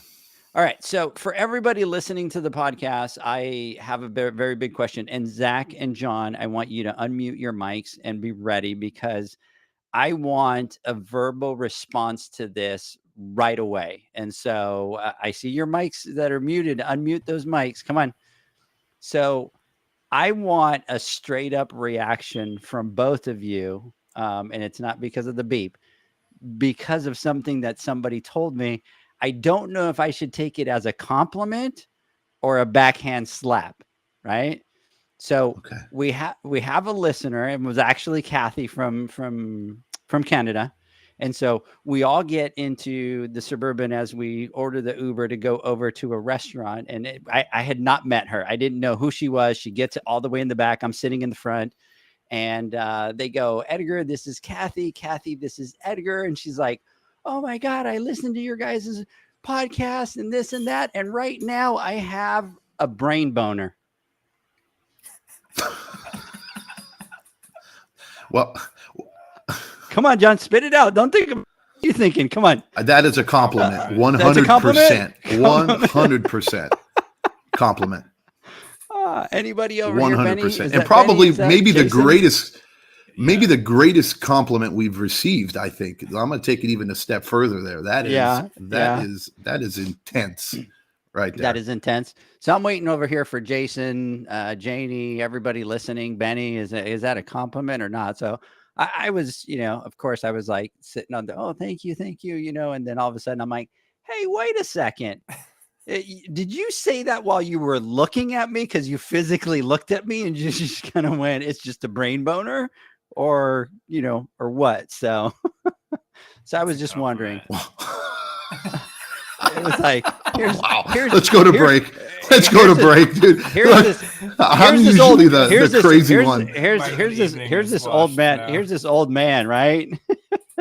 all right. So for everybody listening to the podcast, I have a very, very big question. And Zach and John, I want you to unmute your mics and be ready because I want a verbal response to this right away. And so I see your mics that are muted. Unmute those mics. Come on. So I want a straight up reaction from both of you. And it's not because of the beep, because of something that somebody told me. I don't know if I should take it as a compliment or a backhand slap, right? So
Okay.
we have a listener. It was actually Kathy from Canada. And so we all get into the Suburban as we order the Uber to go over to a restaurant. And I had not met her. I didn't know who she was. She gets all the way in the back. I'm sitting in the front. And they go, Edgar, this is Kathy. Kathy, this is Edgar. And she's like, oh my God, I listened to your guys' podcast and this and that. And right now I have a brain boner.
Well,
Come on, John, spit it out. Don't think of you thinking. Come on.
that is a compliment.
That's a compliment?
100% compliment.
Anybody over here, Benny? Is
100%. And
that
probably
Benny? Is that
maybe the
Jason?
greatest, maybe the greatest compliment we've received. I think I'm going to take it even a step further there. That is that is intense, right there.
That is intense. So I'm waiting over here for Jason, Janie, everybody listening. Benny, is that a compliment or not? So I was, of course, I was like sitting on oh, thank you, and then all of a sudden I'm like, hey, wait a second. Did you say that while you were looking at me? Because you physically looked at me and just kind of went, it's just a brain boner, or or what? So, I was just wondering. It was like,
let's go to break. Let's go to break, dude. I'm usually the crazy one.
Here's this old man.
now.
Here's this old man, right?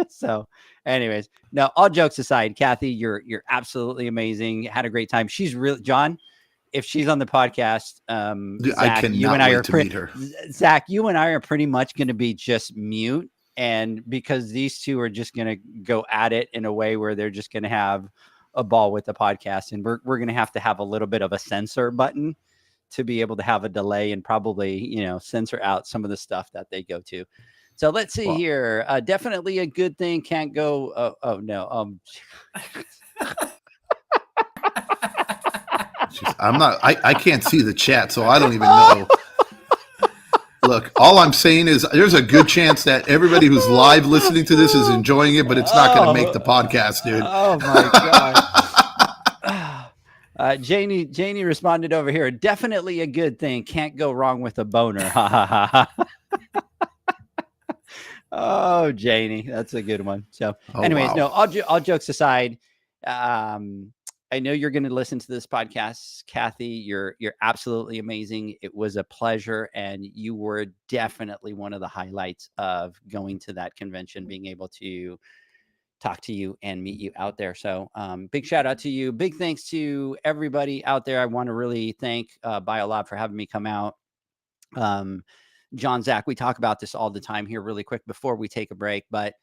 So, anyways, no, all jokes aside, Kathy, you're absolutely amazing. Had a great time. She's really John. If she's on the podcast,
Dude,
Zach,
I cannot
you and I
wait
are
to meet her.
Zach, you and I are pretty much going to be just mute, and because these two are just going to go at it in a way where they're just going to have a ball with the podcast, and we're going to have a little bit of a censor button to be able to have a delay and probably censor out some of the stuff that they go to. So let's see here. Definitely a good thing. Can't go. Oh no.
I'm not. I can't see the chat, so I don't even know. Look, all I'm saying is there's a good chance that everybody who's live listening to this is enjoying it, but it's not going to make the podcast, dude.
Oh my God. Janie responded over here. Definitely a good thing. Can't go wrong with a boner. Ha ha ha. Oh, Janie, that's a good one. So, anyways,
wow.
no, all jokes aside, I know you're going to listen to this podcast, Kathy. You're absolutely amazing. It was a pleasure, and you were definitely one of the highlights of going to that convention, being able to talk to you and meet you out there. So big shout out to you. Big thanks to everybody out there. I want to really thank BioLab for having me come out. John, Zach, we talk about this all the time here really quick before we take a break, but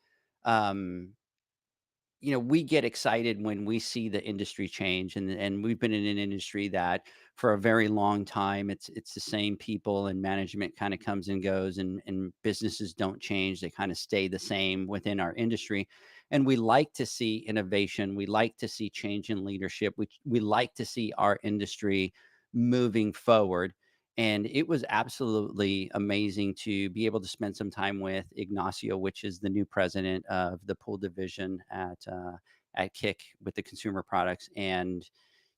we get excited when we see the industry change, and we've been in an industry that for a very long time, it's the same people, and management kind of comes and goes, and businesses don't change. They kind of stay the same within our industry. And we like to see innovation. We like to see change in leadership. We like to see our industry moving forward. And it was absolutely amazing to be able to spend some time with Ignacio, which is the new president of the pool division at Kick with the consumer products. And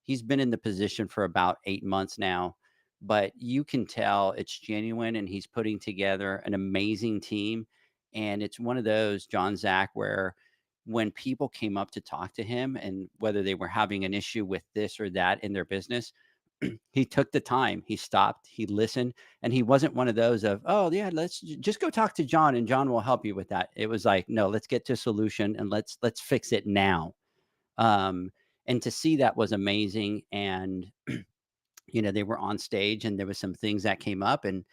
he's been in the position for about 8 months now, but you can tell it's genuine and he's putting together an amazing team. And it's one of those, John Zach, where when people came up to talk to him and whether they were having an issue with this or that in their business, he took the time, he stopped, he listened, and he wasn't one of those of, oh yeah, let's just go talk to John and John will help you with that. It was like, no, let's get to a solution and let's fix it now. Um, and to see that was amazing. And they were on stage and there was some things that came up and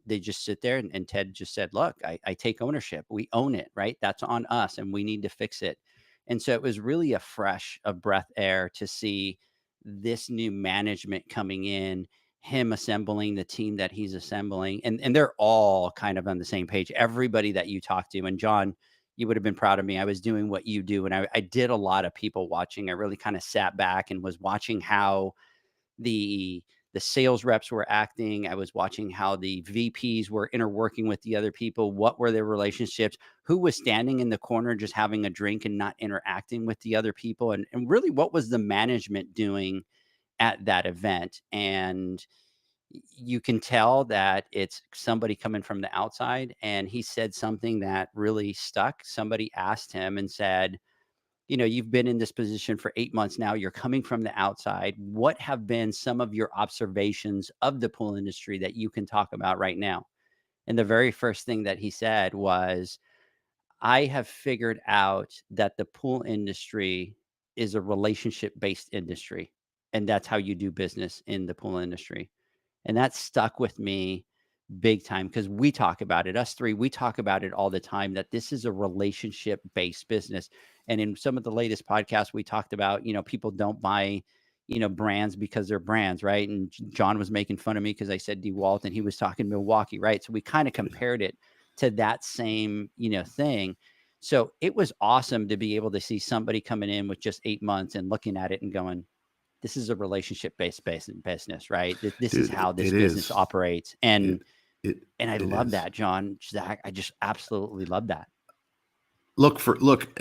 they just sit there and Ted just said, look, I take ownership. We own it, right? That's on us and we need to fix it. And so it was really a breath air to see this new management coming in, him assembling the team that he's assembling. And they're all kind of on the same page. Everybody that you talk to, and John, you would have been proud of me. I was doing what you do. And I did a lot of people watching. I really kind of sat back and was watching how the sales reps were acting. I was watching how the VPs were interworking with the other people. What were their relationships? Who was standing in the corner just having a drink and not interacting with the other people? And really, what was the management doing at that event? And you can tell that it's somebody coming from the outside. And he said something that really stuck. Somebody asked him and said, you've been in this position for 8 months now. You're coming from the outside. What have been some of your observations of the pool industry that you can talk about right now? And the very first thing that he said was, I have figured out that the pool industry is a relationship-based industry. And that's how you do business in the pool industry. And that stuck with me big time because we talk about it. Us three, we talk about it all the time, that this is a relationship-based business. And in some of the latest podcasts, we talked about, people don't buy, brands because they're brands, right? And John was making fun of me because I said DeWalt and he was talking Milwaukee, right? So we kind of compared it to that same, thing. So it was awesome to be able to see somebody coming in with just 8 months and looking at it and going, this is a relationship-based business, right? This
Dude,
is how this
it
business
is.
operates. And I
It
love
is.
that, John. Zach, I just absolutely love that.
Look,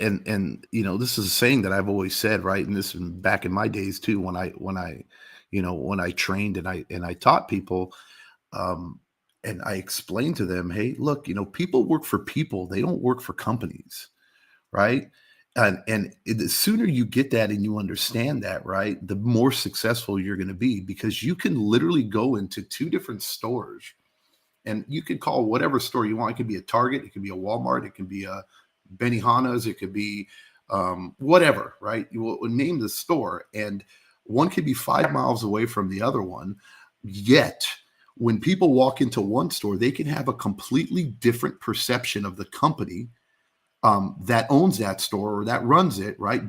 and this is a saying that I've always said, right? And this is back in my days too, when I trained and I taught people, and I explained to them, hey, look, people work for people, they don't work for companies, right? And the sooner you get that and you understand that, right, the more successful you're going to be, because you can literally go into 2 different stores and you could call whatever store you want. It could be a Target, it could be a Walmart, it could be a Benihana's, it could be whatever, right? You will name the store, and one could be 5 miles away from the other one. Yet, when people walk into one store, they can have a completely different perception of the company that owns that store or that runs it, right?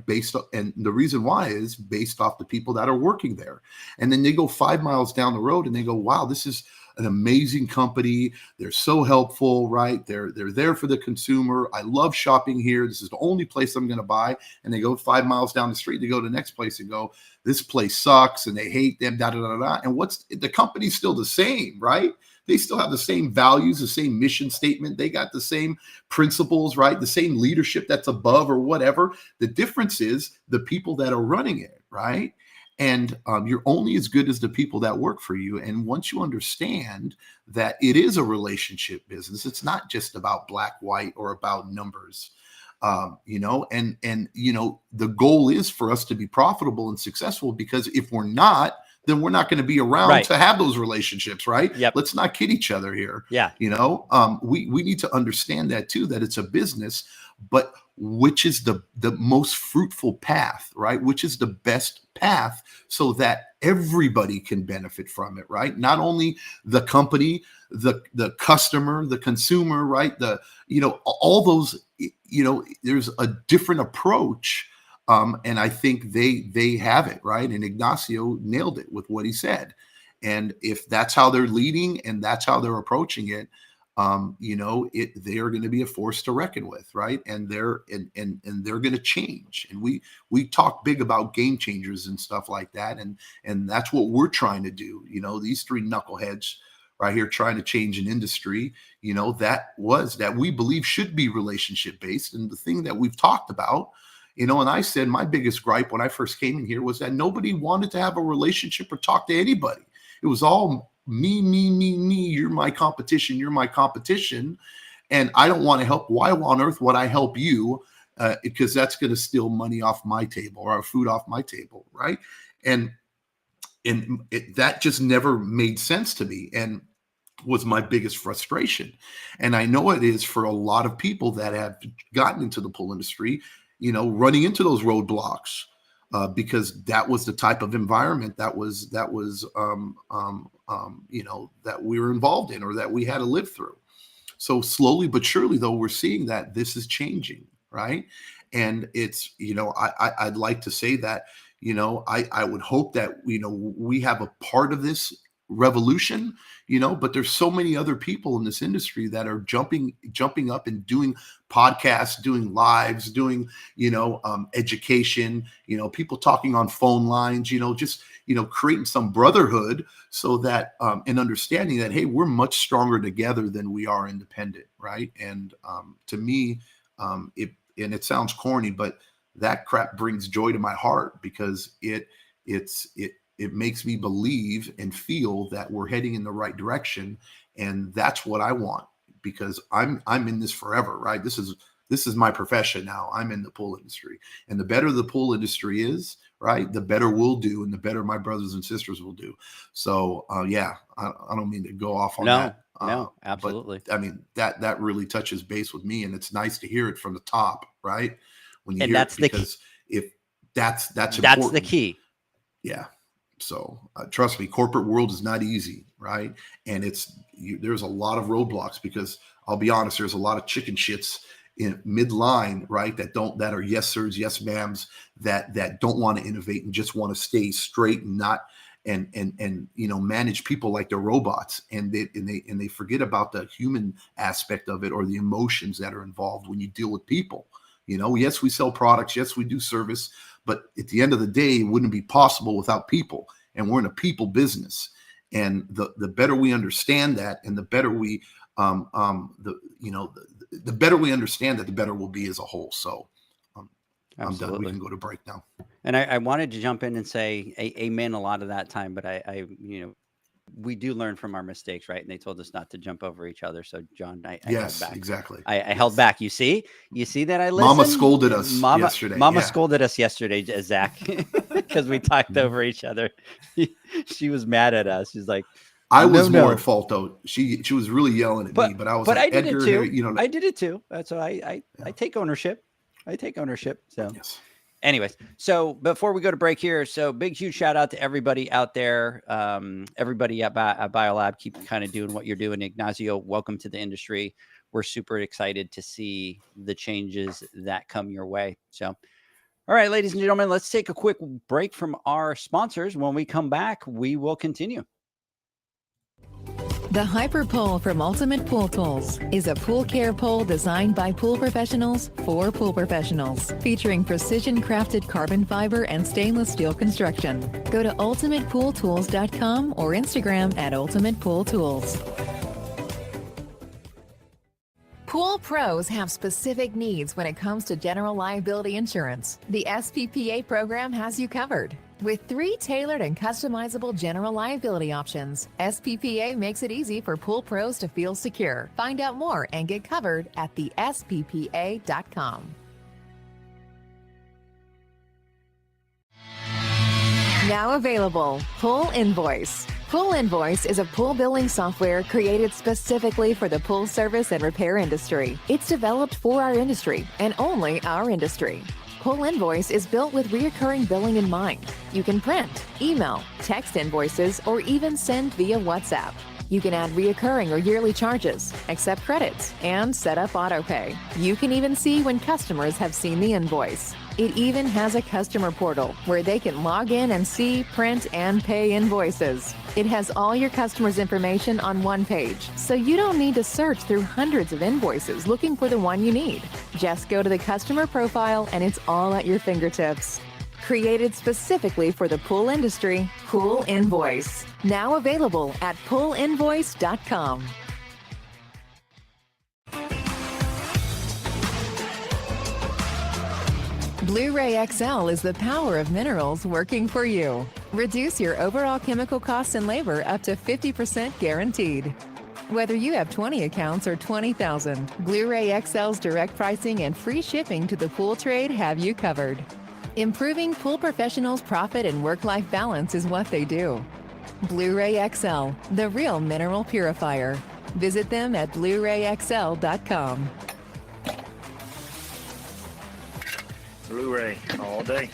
And the reason why is based off the people that are working there. And then they go 5 miles down the road and they go, wow, this is an amazing company. They're so helpful, right? They're there for the consumer. I love shopping here. This is the only place I'm going to buy. And they go 5 miles down the street, they go to the next place and go, this place sucks and they hate them, da, da, da, da. And the company's still the same, right? They still have the same values, the same mission statement. They got the same principles, right? The same leadership that's above or whatever. The difference is the people that are running it, right? And you're only as good as the people that work for you. And once you understand that it is a relationship business, it's not just about black, white, or about numbers. And the goal is for us to be profitable and successful, because if we're not, then we're not going to be around to have those relationships, right?
Yep.
Let's not kid each other here.
Yeah.
We need to understand that too, that it's a business, but which is the most fruitful path, right? Which is the best path so that everybody can benefit from it, right? Not only the company, the customer, the consumer, right? All those, there's a different approach. And I think they have it, right? And Ignacio nailed it with what he said. And if that's how they're leading and that's how they're approaching it, they are going to be a force to reckon with, right? And they're going to change. And we talk big about game changers and stuff like that, and that's what we're trying to do. These three knuckleheads right here trying to change an industry, that we believe should be relationship based. And the thing that we've talked about, and I said my biggest gripe when I first came in here was that nobody wanted to have a relationship or talk to anybody. It was all me, you're my competition, and I don't want to help. Why on earth would I help you? Because that's going to steal money off my table or food off my table, right? And that just never made sense to me and was my biggest frustration. And I know it is for a lot of people that have gotten into the pool industry, running into those roadblocks. Because that was the type of environment that we were involved in or that we had to live through. So slowly but surely, though, we're seeing that this is changing, right? And it's, I'd like to say that, I would hope that, we have a part of this revolution, but there's so many other people in this industry that are jumping up and doing podcasts, doing lives, doing, education, people talking on phone lines, just, creating some brotherhood so that, and understanding that, hey, we're much stronger together than we are independent. Right. And, to me, it sounds corny, but that crap brings joy to my heart because it makes me believe and feel that we're heading in the right direction. And that's what I want because I'm in this forever, right? This is my profession now. I'm in the pool industry, and the better the pool industry is, right, the better we'll do and the better my brothers and sisters will do. So, I don't mean to go off on that.
No, absolutely.
But, I mean, that really touches base with me, and it's nice to hear it from the top, right? When you
and
hear
that's
it, because if that's
important. The key.
Yeah. So trust me, corporate world is not easy, right? And there's a lot of roadblocks because I'll be honest, there's a lot of chicken shits in midline, right? That are yes sirs, yes ma'ams, that don't want to innovate and just want to stay straight and not and manage people like they're robots, and they forget about the human aspect of it or the emotions that are involved when you deal with people. Yes, we sell products, yes, we do service, but at the end of the day, it wouldn't be possible without people. And we're in a people business. And the better we understand that, and the better we, the better we understand that, the better we'll be as a whole. So I'm done. We can go to break now.
And I wanted to jump in and say amen a lot of that time, but we do learn from our mistakes, right? And they told us not to jump over each other. So John, I
yes,
held back.
Exactly.
I held back. You see that I listened?
Mama scolded us yesterday.
Mama scolded us yesterday, Zach, because we talked over each other. She was mad at us. She's like,
I was more at fault though. She was really yelling at me, but I was like,
I did
Edgar,
it too.
Here,
I did it too. So I take ownership. So
yes.
Anyways, so before we go to break here, so big, huge shout out to everybody out there. Everybody at BioLab, keep kind of doing what you're doing. Ignacio, welcome to the industry. We're super excited to see the changes that come your way. So, all right, ladies and gentlemen, let's take a quick break from our sponsors. When we come back, we will continue.
The HyperPole from Ultimate Pool Tools is a pool care pole designed by pool professionals for pool professionals, featuring precision-crafted carbon fiber and stainless steel construction. Go to ultimatepooltools.com or Instagram at Ultimate Pool Tools. Pool pros have specific needs when it comes to general liability insurance. The SPPA program has you covered. With 3 tailored and customizable general liability options, SPPA makes it easy for pool pros to feel secure. Find out more and get covered at thesppa.com. Now available, Pool Invoice. Pool Invoice is a pool billing software created specifically for the pool service and repair industry. It's developed for our industry and only our industry. Pool Invoice is built with recurring billing in mind. You can print, email, text invoices, or even send via WhatsApp. You can add recurring or yearly charges, accept credits, and set up autopay. You can even see when customers have seen the invoice. It even has a customer portal where they can log in and see, print, and pay invoices. It has all your customers' information on one page, so you don't need to search through hundreds of invoices looking for the one you need. Just go to the customer profile and it's all at your fingertips. Created specifically for the pool industry, Pool Invoice. Now available at poolinvoice.com. Blu-ray XL is the power of minerals working for you. Reduce your overall chemical costs and labor up to 50% guaranteed. Whether you have 20 accounts or 20,000, Blu-ray XL's direct pricing and free shipping to the pool trade have you covered. Improving pool professionals' profit and work-life balance is what they do. Blu-ray XL, the real mineral purifier. Visit them at BluRayXL.com.
Blu-ray all day.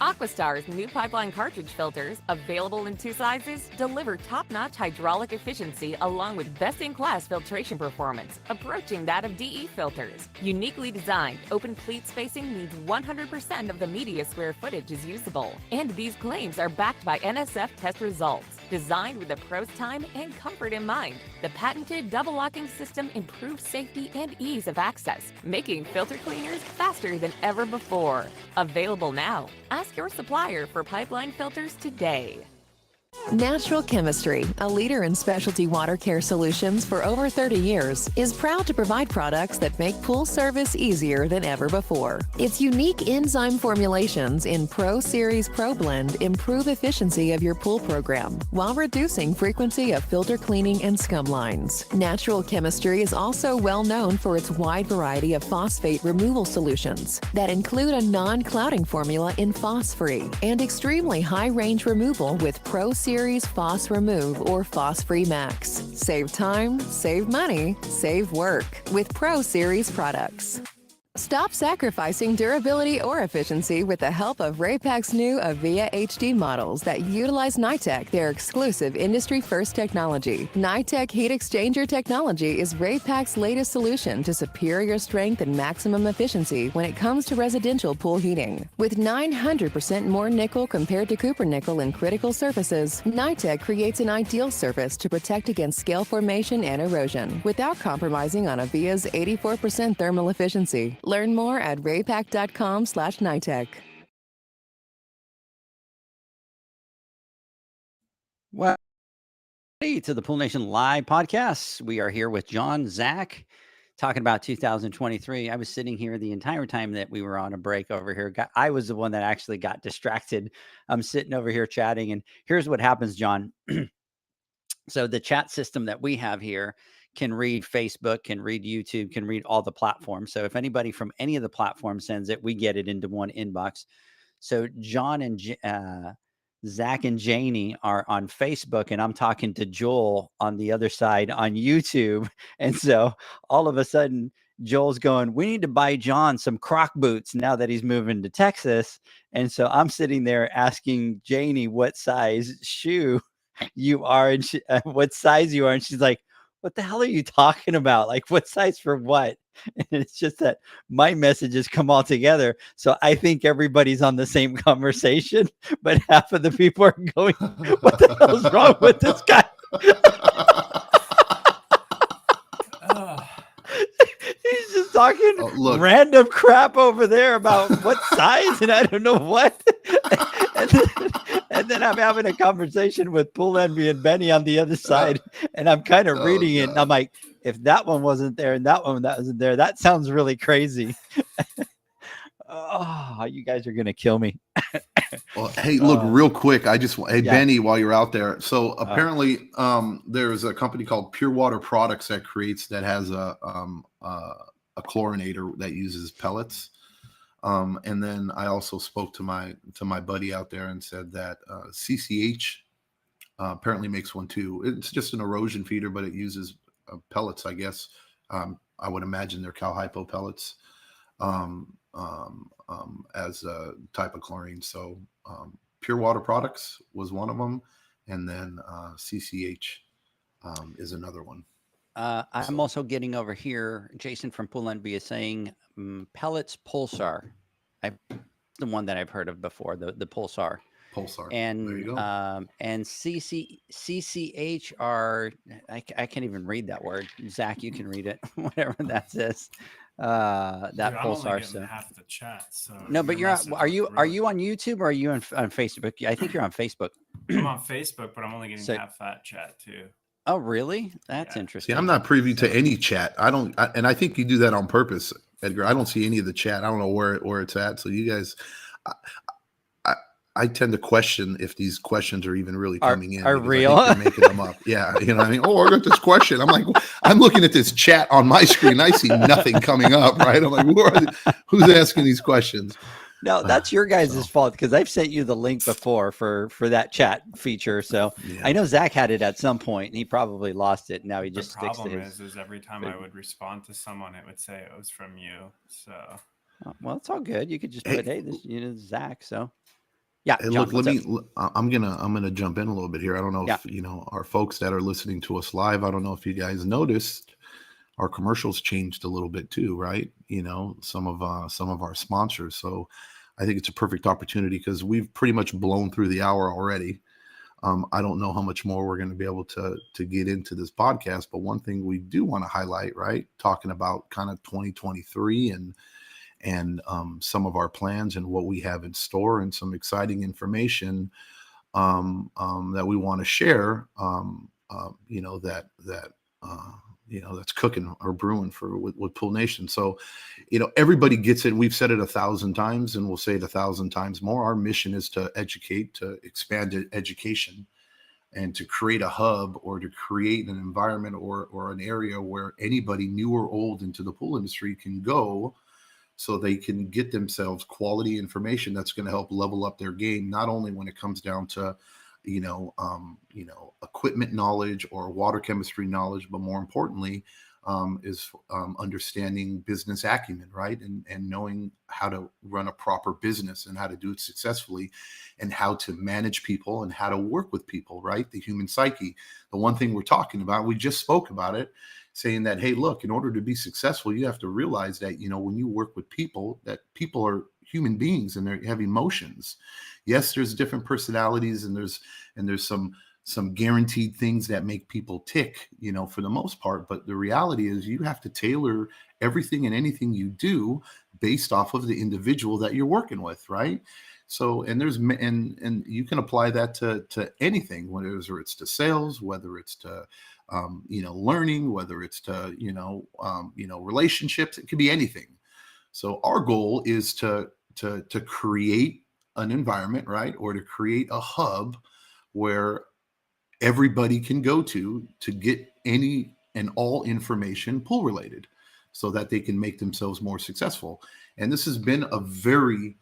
Aquastar's new pipeline cartridge filters, available in 2 sizes, deliver top-notch hydraulic efficiency along with best-in-class filtration performance, approaching that of DE filters. Uniquely designed, open pleat spacing means 100% of the media square footage is usable. And these claims are backed by NSF test results. Designed with the pro's time and comfort in mind, the patented double locking system improves safety and ease of access, making filter cleaners faster than ever before. Available now. Ask your supplier for pipeline filters today.
Natural Chemistry, a leader in specialty water care solutions for over 30 years, is proud to provide products that make pool service easier than ever before. Its unique enzyme formulations in Pro Series Pro Blend improve efficiency of your pool program while reducing frequency of filter cleaning and scum lines. Natural Chemistry is also well known for its wide variety of phosphate removal solutions that include a non-clouding formula in Phos-Free and extremely high-range removal with Pro Series Phos Remove or Phos-Free Max. Save time, save money, save work with Pro Series products. Stop sacrificing durability or efficiency with the help of Raypak's new Avia HD models that utilize NITEC, their exclusive industry-first technology. NITEC heat exchanger technology is Raypak's latest solution to superior strength and maximum efficiency when it comes to residential pool heating. With 900% more nickel compared to copper nickel in critical surfaces, NITEC creates an ideal surface to protect against scale formation and erosion without compromising on Avia's 84% thermal efficiency. Learn more at raypak.com/NITEC.
Well, hey, to the Pool Nation Live podcast. We are here with John, Zach, talking about 2023. I was sitting here the entire time that we were on a break over here. I was the one that actually got distracted. I'm sitting over here chatting, and here's what happens, John. So the chat system that we have here can read Facebook, can read YouTube, can read all the platforms. So if anybody from any of the platforms sends it, we get it into one inbox. So John and Zach and Janie are on Facebook, and I'm talking to Joel on the other side on YouTube. And so all of a sudden, Joel's going, we need to buy John some Croc boots now that he's moving to Texas. And so I'm sitting there asking Janie what size shoe you are and what size you are. And she's like, what the hell are you talking about? Like, what size for what? And it's just that my messages come all together. So I think everybody's on the same conversation, but half of the people are going, what the hell's wrong with this guy? He's just talking random crap over there about what size and I don't know what. And then I'm having a conversation with Pool Envy and Benny on the other side, and I'm kind of reading it, and I'm like, if that one wasn't there and that one that wasn't there, that sounds really crazy. Oh, you guys are gonna kill me.
Well, hey, look, real quick. Benny, while you're out there. So apparently, there's a company called Pure Water Products that has a chlorinator that uses pellets. And then I also spoke to my buddy out there and said that CCH apparently makes one too. It's just an erosion feeder, but it uses pellets, I guess. I would imagine they're Cal Hypo pellets as a type of chlorine. So Pure Water Products was one of them, and then CCH is another one.
I'm also getting over here. Jason from Pool Envy is saying pellets Pulsar. The one that I've heard of before, the Pulsar.
Pulsar.
And
There you go.
and CCHR, I can't even read that word. Zach, you can read it, whatever that says. That
Dude, I'm only
Pulsar.
getting
So
half the chat. So
no, but
your
you're on,
message
are
was
you
really-
on YouTube or are you on Facebook? I think you're on Facebook.
I'm on Facebook, but I'm only getting
So-
half that chat too.
Oh, really? That's
Yeah.
interesting.
See, I'm not privy to
So-
any chat. And I think you do that on purpose, Edgar. I don't see any of the chat. I don't know where it's at. So you guys, I tend to question if these questions are even really coming in.
Are
because
real?
I think you're making them up. Yeah, you know what I mean? Oh, I got this question. I'm like, I'm looking at this chat on my screen. I see nothing coming up, right? I'm like, who's asking these questions?
No, that's your guys'
So-
fault because I've sent you the link before for that chat feature. So
Yeah.
I know Zach had it at some point and he probably lost it. Now he
The
just sticks to
problem
his.
is every time I would respond to someone, it would say it was from you. So
Well, it's all good. You could just
Hey,
put, hey, this Zach. So yeah,
Hey,
John,
look,
what's up?
I'm gonna jump in a little bit here. I don't know if our folks that are listening to us live. I don't know if you guys noticed our commercials changed a little bit too, right? Some of our sponsors. So I think it's a perfect opportunity because we've pretty much blown through the hour already. I don't know how much more we're going to be able to get into this podcast, but one thing we do want to highlight, right? Talking about kind of 2023 and some of our plans and what we have in store and some exciting information that we want to share. That's cooking or brewing with Pool Nation. So, everybody gets it. We've said it 1,000 times and we'll say it 1,000 times more. Our mission is to educate, to expand education, and to create a hub or to create an environment or an area where anybody new or old into the pool industry can go so they can get themselves quality information that's going to help level up their game, not only when it comes down to equipment knowledge or water chemistry knowledge, but more importantly, is understanding business acumen, right? And knowing how to run a proper business and how to do it successfully and how to manage people and how to work with people, right? The human psyche. The one thing we're talking about, we just spoke about it, saying that, hey, look, in order to be successful, you have to realize that, when you work with people, that people are human beings and they have emotions. Yes, there's different personalities and there's some guaranteed things that make people tick, for the most part. But the reality is you have to tailor everything and anything you do based off of the individual that you're working with, right? So, and you can apply that to anything, whether it's to sales, whether it's to, learning, whether it's to, relationships, it could be anything. So our goal is to create an environment, right? Or to create a hub where everybody can go to get any and all information pool related so that they can make themselves more successful. And this has been a very,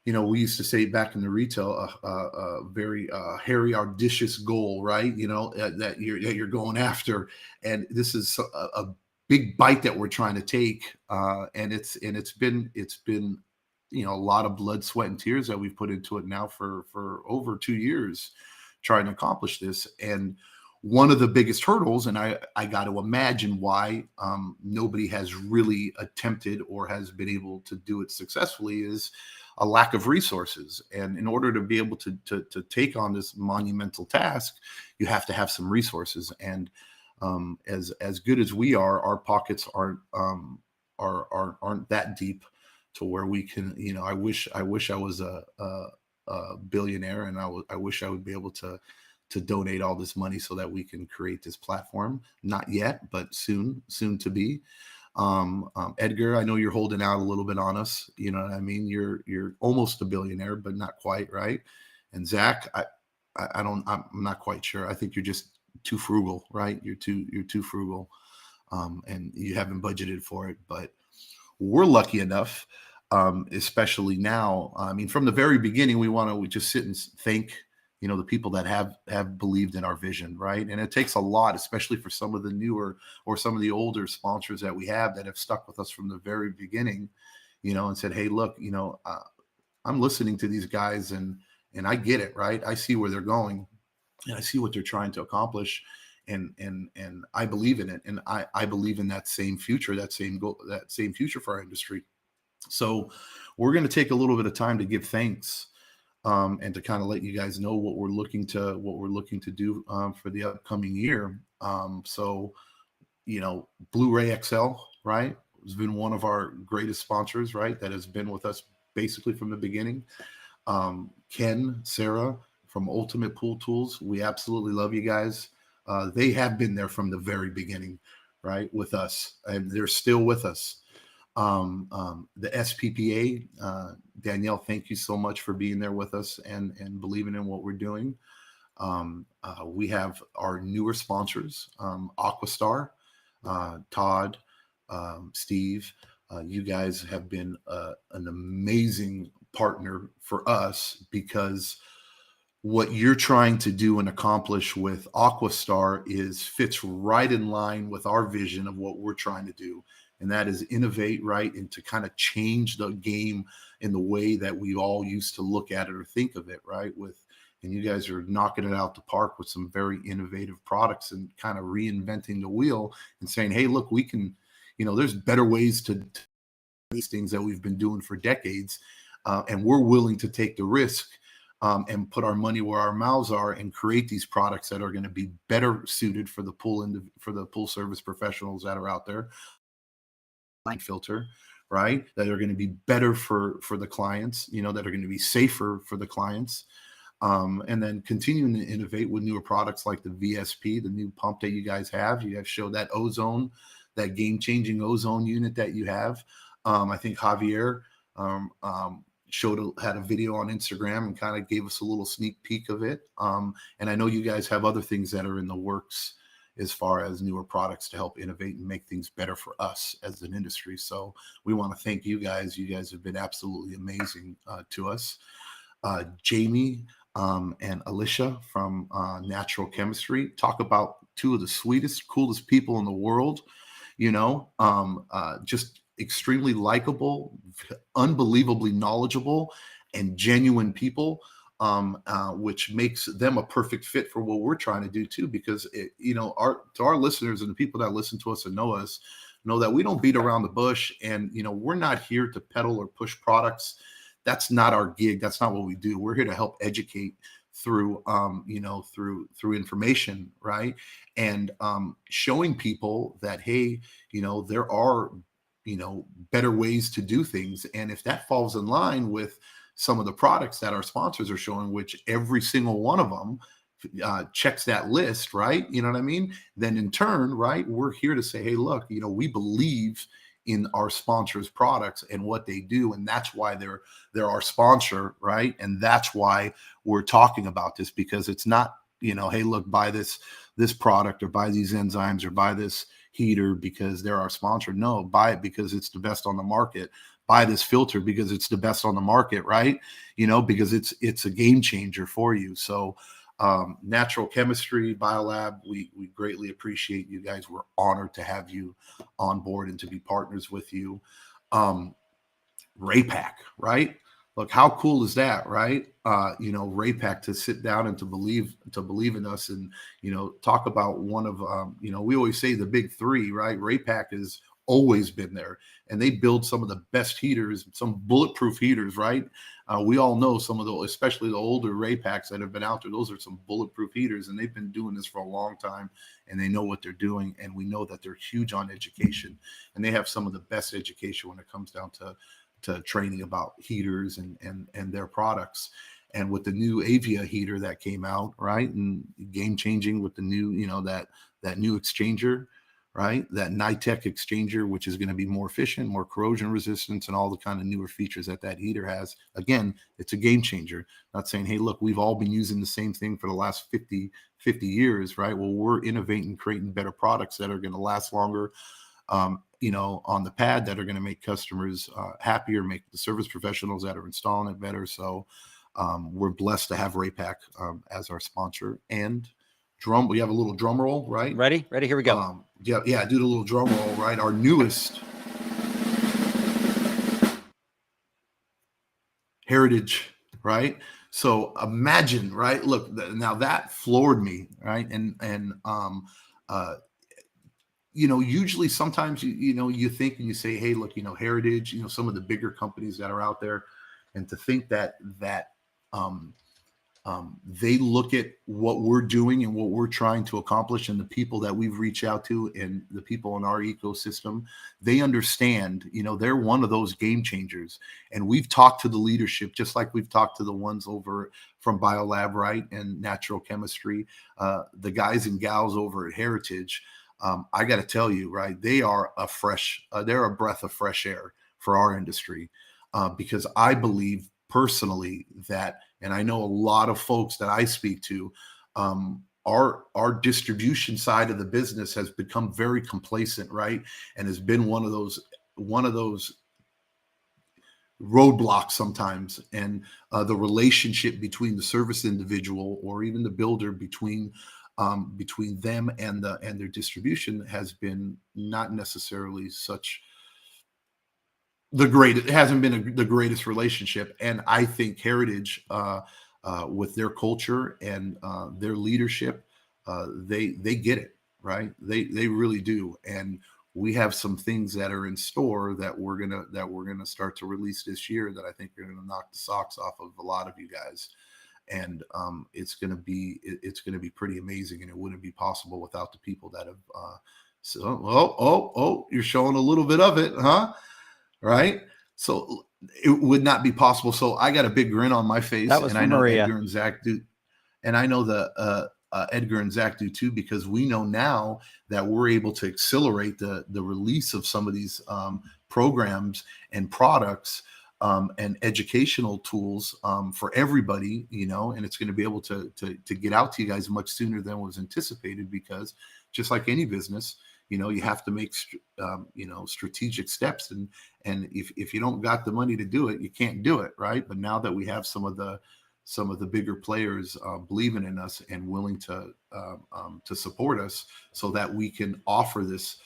we used to say back in the retail, a very hairy, audacious goal, right? That you're going after. And this is a big bite that we're trying to take. And it's been a lot of blood, sweat, and tears that we've put into it now for over 2 years trying to accomplish this. And one of the biggest hurdles, and I got to imagine why nobody has really attempted or has been able to do it successfully, is a lack of resources. And in order to be able to take on this monumental task, you have to have some resources. And as good as we are, our pockets aren't that deep to where we can, I wish I was a billionaire, and I wish I would be able to donate all this money so that we can create this platform. Not yet, but soon to be. Edgar, I know you're holding out a little bit on us. You know what I mean? You're almost a billionaire, but not quite, right? And Zach, I'm not quite sure. I think you're just too frugal, right? You're too frugal, and you haven't budgeted for it. But we're lucky enough, especially now. I mean, from the very beginning, we just sit and thank, the people that have believed in our vision, right? And it takes a lot, especially for some of the newer or some of the older sponsors that we have that have stuck with us from the very beginning, and said, hey, look, I'm listening to these guys and I get it, right? I see where they're going and I see what they're trying to accomplish. And I believe in it. And I believe in that same future, that same goal, that same future for our industry. So we're going to take a little bit of time to give thanks and to kind of let you guys know what we're looking to do for the upcoming year. So, Blu-ray XL, right, has been one of our greatest sponsors, right, that has been with us basically from the beginning. Ken, Sarah from Ultimate Pool Tools, we absolutely love you guys. They have been there from the very beginning, right, with us, and they're still with us. The SPPA, Danielle, thank you so much for being there with us and believing in what we're doing. We have our newer sponsors, Aquastar, Todd, Steve. You guys have been an amazing partner for us, because what you're trying to do and accomplish with Aquastar fits right in line with our vision of what we're trying to do. And that is innovate, right? And to kind of change the game in the way that we all used to look at it or think of it, right? And you guys are knocking it out the park with some very innovative products and kind of reinventing the wheel and saying, hey, look, we can, there's better ways to these things that we've been doing for decades. And we're willing to take the risk and put our money where our mouths are and create these products that are going to be better suited for the pool service professionals that are out there. Line filter, right? That are going to be better for the clients, that are going to be safer for the clients. And then continuing to innovate with newer products like the VSP, the new pump that you guys have. You have showed that ozone, that game-changing ozone unit that you have. I think Javier had a video on Instagram and kind of gave us a little sneak peek of it. And I know you guys have other things that are in the works as far as newer products to help innovate and make things better for us as an industry. So we want to thank you guys. You guys have been absolutely amazing to us. Jamie and Alicia from Natural Chemistry, talk about two of the sweetest, coolest people in the world, just extremely likable, unbelievably knowledgeable, and genuine people. Which makes them a perfect fit for what we're trying to do too, because to our listeners and the people that listen to us and know us know that we don't beat around the bush, and we're not here to peddle or push products. That's not our gig. That's not what we do. We're here to help educate through through information, right? And showing people that, hey, there are better ways to do things, and if that falls in line with some of the products that our sponsors are showing, which every single one of them checks that list, right? You know what I mean? Then in turn, right, we're here to say, hey, look, we believe in our sponsors' products and what they do, and that's why they're our sponsor, right? And that's why we're talking about this, because it's not, hey, look, buy this product or buy these enzymes or buy this heater because they're our sponsor. No, buy it because it's the best on the market. Buy this filter because it's the best on the market, right? Because it's a game changer for you. So Natural Chemistry, Biolab, we greatly appreciate you guys. We're honored to have you on board and to be partners with you. Raypak, right? Look, how cool is that, right? Raypak to sit down and to believe in us, and talk about one of we always say the big three, right? Raypak has always been there, and they build some of the best heaters, some bulletproof heaters, right? We all know some of those, especially the older Raypaks that have been out there. Those are some bulletproof heaters, and they've been doing this for a long time, and they know what they're doing. And we know that they're huge on education, and they have some of the best education when it comes down to training about heaters and their products. And with the new Avia heater that came out, right, and game changing with the new, that new exchanger, right, that NITEC exchanger, which is going to be more efficient, more corrosion resistance, and all the kind of newer features that heater has. Again, it's a game changer. Not saying, hey, look, we've all been using the same thing for the last 50 years, right? Well, we're innovating, creating better products that are going to last longer, on the pad, that are going to make customers happier, make the service professionals that are installing it better. So we're blessed to have Raypak as our sponsor. And we have a little drum roll, right?
Ready? Here we go.
Do the little drum roll, right? Our newest Heritage, right? So imagine, right? Look, now that floored me, right? And usually sometimes you think and you say, hey, look, Heritage, some of the bigger companies that are out there, and to think that they look at what we're doing and what we're trying to accomplish and the people that we've reached out to and the people in our ecosystem. They understand, they're one of those game changers. And we've talked to the leadership, just like we've talked to the ones over from BioLab, right, and natural chemistry, the guys and gals over at Heritage. I got to tell you, right, they are they're a breath of fresh air for our industry, because I believe personally that, and I know a lot of folks that I speak to, our distribution side of the business has become very complacent, right, and has been one of those roadblocks sometimes. And the relationship between the service individual or even the builder, between them and their distribution, has been not necessarily it hasn't been the greatest relationship. And I think Heritage, with their culture and their leadership, they get it, right? They really do. And we have some things that are in store that we're gonna start to release this year that I think are gonna knock the socks off of a lot of you guys. And it's gonna be pretty amazing, and it wouldn't be possible without the people that have. You're showing a little bit of it, huh? Right? So it would not be possible. So I got a big grin on my face,
That was
and I know
Maria.
Edgar and Zach do, and I know the Edgar and Zach do too, because we know now that we're able to accelerate the release of some of these programs and products and educational tools for everybody, and it's going to be able to get out to you guys much sooner than was anticipated, because just like any business, you have to make, strategic steps. And if you don't got the money to do it, you can't do it. Right. But now that we have some of the bigger players believing in us and willing to support us so that we can offer this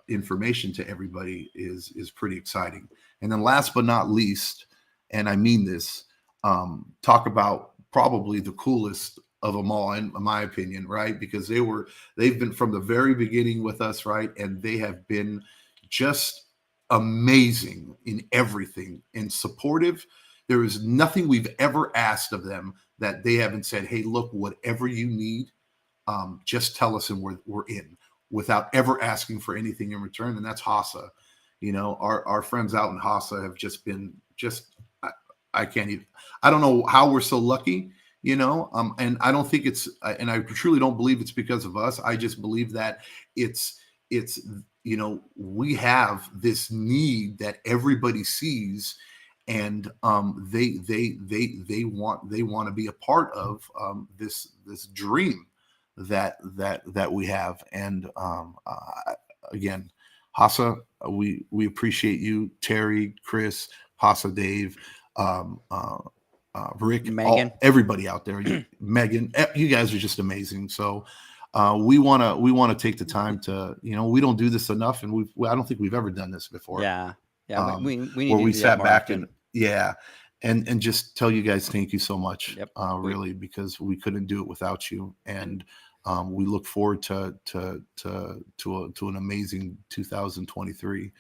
information to everybody is pretty exciting. And then last but not least, and I mean this, talk about probably the coolest of them all, in my opinion, right? Because they've been from the very beginning with us, right? And they have been just amazing in everything and supportive. There is nothing we've ever asked of them that they haven't said, hey, look, whatever you need, just tell us and we're in, without ever asking for anything in return. And that's HASA. Our friends out in HASA have just been I can't even, I don't know how we're so lucky. And I don't think and I truly don't believe it's because of us. I just believe that it's, we have this need that everybody sees, and they want to be a part of this dream that we have. And again, HASA, we appreciate you, Terry, Chris, HASA, Dave, Rick,
Megan,
everybody out there, Megan, you guys are just amazing. So we want to take the time to, we don't do this enough, and I don't think we've ever done this before.
Yeah. We need
where
to
we
do
sat
that
back
often.
and just tell you guys thank you so much.
Yep.
Really, because we couldn't do it without you. And we look forward to an amazing 2023.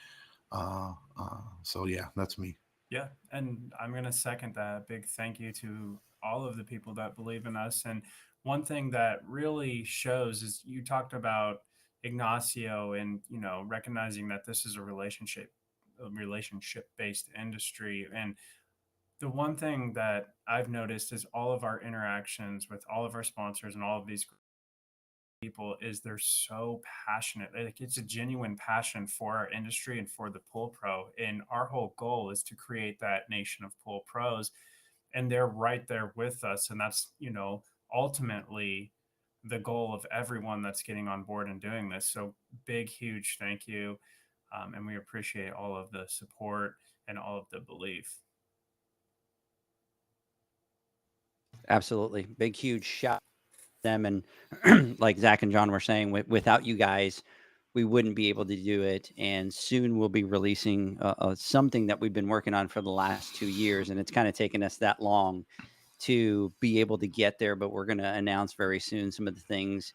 So yeah, that's me.
Yeah, and I'm going to second that. Big thank you to all of the people that believe in us. And one thing that really shows is you talked about Ignacio and, recognizing that this is a relationship-based industry. And the one thing that I've noticed is all of our interactions with all of our sponsors and all of these people is they're so passionate. Like, it's a genuine passion for our industry and for the pool pro. And our whole goal is to create that nation of pool pros, and they're right there with us. And that's, ultimately the goal of everyone that's getting on board and doing this. So big, huge thank you. And we appreciate all of the support and all of the belief.
Absolutely. Big, huge shout them. And like Zach and John were saying, without you guys, we wouldn't be able to do it. And soon we'll be releasing something that we've been working on for the last 2 years. And it's kind of taken us that long to be able to get there. But we're going to announce very soon some of the things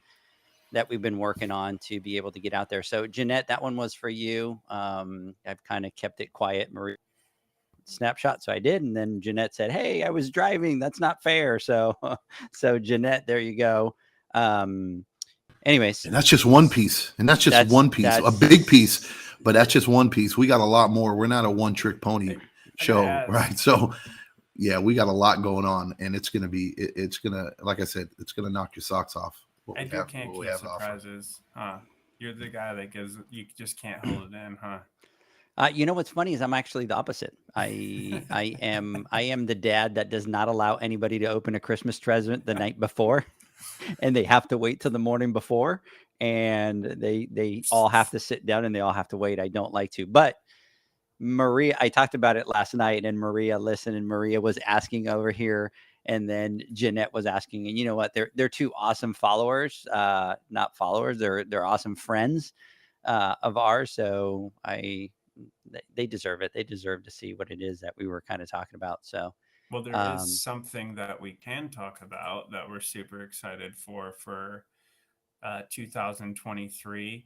that we've been working on to be able to get out there. So Jeanette, that one was for you. I've kind of kept it quiet. Marie, snapshot. So I did. And then Jeanette said, hey, I was driving. That's not fair. So, so Jeanette, there you go. Anyways.
And that's just one piece. And that's just one piece, a big piece, but that's just one piece. We got a lot more. We're not a one trick pony show, right? So yeah, we got a lot going on, and it's going to, like I said, it's going to knock your socks off.
Edgar can't keep surprises, huh? You're the guy that you just can't hold it in, huh?
You know what's funny is I'm actually the opposite. I am the dad that does not allow anybody to open a Christmas present the night before, and they have to wait till the morning before, and they all have to sit down and they all have to wait. I don't like to, but Maria, I talked about it last night, and Maria listened, and Maria was asking over here, and then Jeanette was asking, and you know what? They're two awesome followers, not followers. They're awesome friends of ours. So they deserve it. They deserve to see what it is that we were kind of talking about. So,
well, there is something that we can talk about that we're super excited for 2023.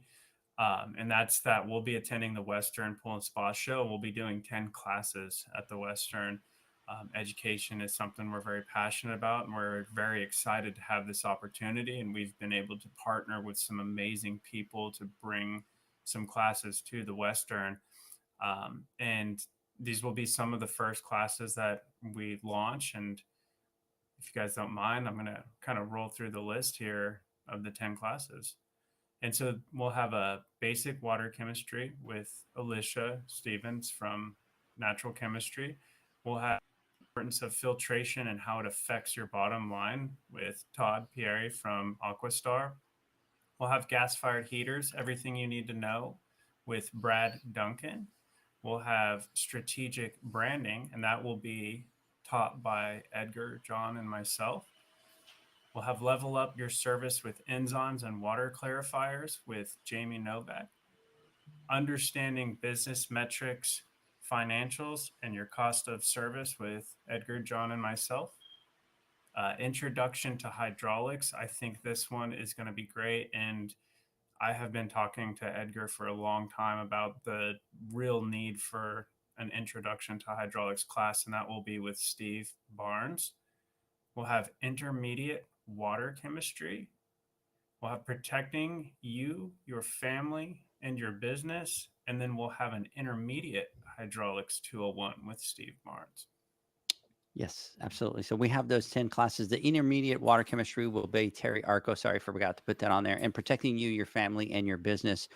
And that's that we'll be attending the Western Pool and Spa Show. We'll be doing 10 classes at the Western. Education is something we're very passionate about, and we're very excited to have this opportunity. And we've been able to partner with some amazing people to bring some classes to the Western. And these will be some of the first classes that we launch. And if you guys don't mind, I'm going to kind of roll through the list here of the 10 classes. And so we'll have a basic water chemistry with Alicia Stevens from Natural Chemistry. We'll have the importance of filtration and how it affects your bottom line with Todd Pieri from Aquastar. We'll have gas-fired heaters, everything you need to know, with Brad Duncan. We'll have strategic branding, and that will be taught by Edgar, John, and myself. We'll have level up your service with enzymes and water clarifiers with Jamie Novak. Understanding business metrics, financials, and your cost of service with Edgar, John, and myself. Introduction to hydraulics. I think this one is going to be great. And I have been talking to Edgar for a long time about the real need for an introduction to hydraulics class, and that will be with Steve Barnes. We'll have intermediate water chemistry. We'll have protecting you, your family, and your business. And then we'll have an intermediate hydraulics 201 with Steve Barnes.
Yes, absolutely. So we have those 10 classes. The intermediate water chemistry will be Terry Arco. Sorry, I forgot to put that on there. And protecting you, your family, and your business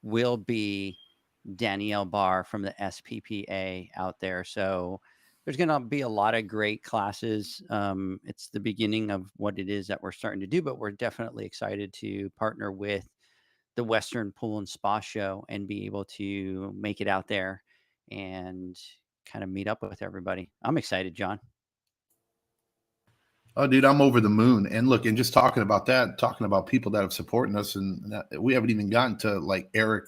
will be Danielle Barr from the SPPA out there. So there's going to be a lot of great classes. It's the beginning of what it is that we're starting to do, but we're definitely excited to partner with the Western Pool and Spa Show and be able to make it out there and kind of meet up with everybody. I'm excited, John.
Oh, dude, I'm over the moon. And look, and just talking about that, talking about people that have supported us, and we haven't even gotten to like Eric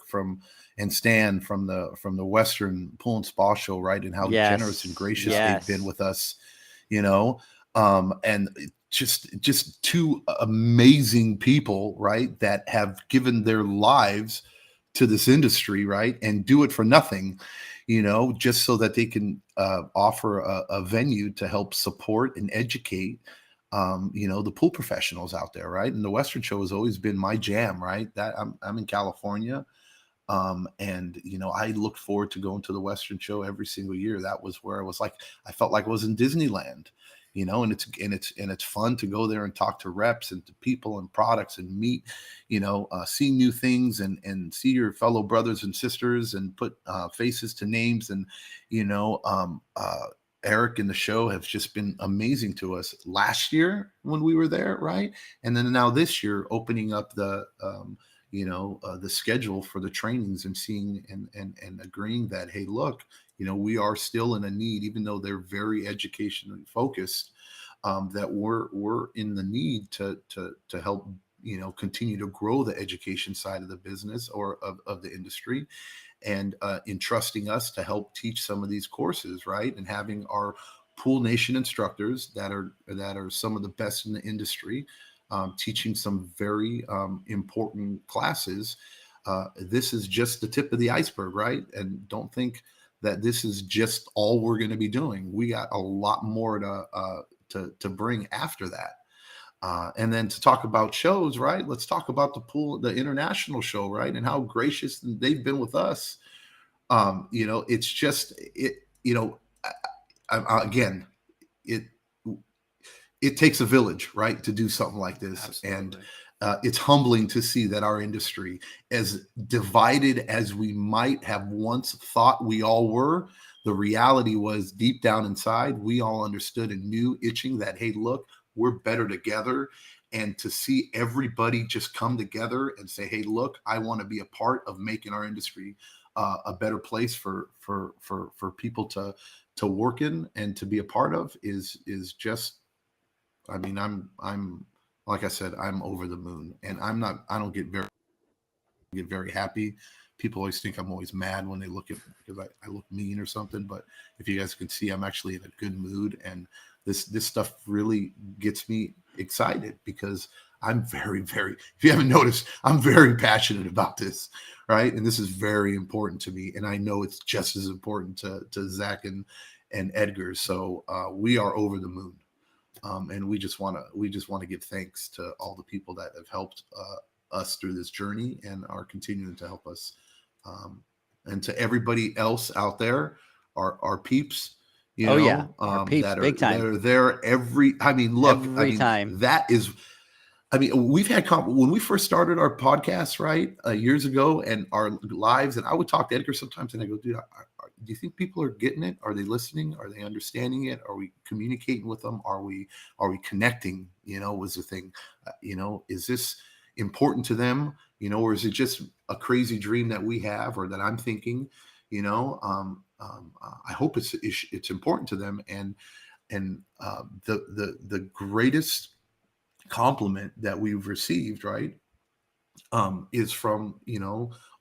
and Stan from the Western Pool and Spa Show, right? And how generous and gracious they've been with us, you know, and just two amazing people, right, that have given their lives to this industry, right, and do it for nothing, you know, just so that they can offer a venue to help support and educate, you know, the pool professionals out there, right? And the Western Show has always been my jam, right? That I'm in California, and you know, I looked forward to going to the Western Show every single year. That was where I felt like I was in Disneyland, you know, and it's fun to go there and talk to reps and to people and products and meet, you know, see new things and see your fellow brothers and sisters and put faces to names. And, you know, Eric and the show have just been amazing to us last year when we were there. Right. And then now this year, opening up the, you know, the schedule for the trainings and seeing and agreeing that, hey, look, you know, we are still in a need, even though they're very educationally focused, that we're in the need to help, you know, continue to grow the education side of the business or of the industry, and entrusting us to help teach some of these courses, right? And having our Pool Nation instructors that are some of the best in the industry, teaching some very important classes. This is just the tip of the iceberg, right? And don't think that this is just all we're going to be doing. We got a lot more to bring after that. And then to talk about shows, right? Let's talk about the international show, right? And how gracious they've been with us. It's just again, it takes a village, right, to do something like this. Absolutely. And it's humbling to see that our industry, as divided as we might have once thought we all were, the reality was deep down inside, we all understood and knew itching that, hey, look, we're better together. And to see everybody just come together and say, hey, look, I want to be a part of making our industry a better place for people to work in and to be a part of is just, I mean, I'm like I said, I'm over the moon, and I don't get very happy. People always think I'm always mad when they look at me because I look mean or something. But if you guys can see, I'm actually in a good mood, and this stuff really gets me excited because I'm very, very, if you haven't noticed, I'm very passionate about this, right? And this is very important to me. And I know it's just as important to Zach and Edgar. So we are over the moon. And we just want to give thanks to all the people that have helped us through this journey and are continuing to help us. And to everybody else out there, our peeps,
our peeps, big time.
They're there every time. That is, we've had when we first started our podcast, right, years ago, and our lives, and I would talk to Edgar sometimes, and I go, dude, do you think people are getting it? Are they listening? Are they understanding it? Are we communicating with them? Are we connecting? Was the thing, is this important to them? Or is it just a crazy dream that we have or that I'm thinking? I hope it's important to them. And the greatest compliment that we've received, right, is from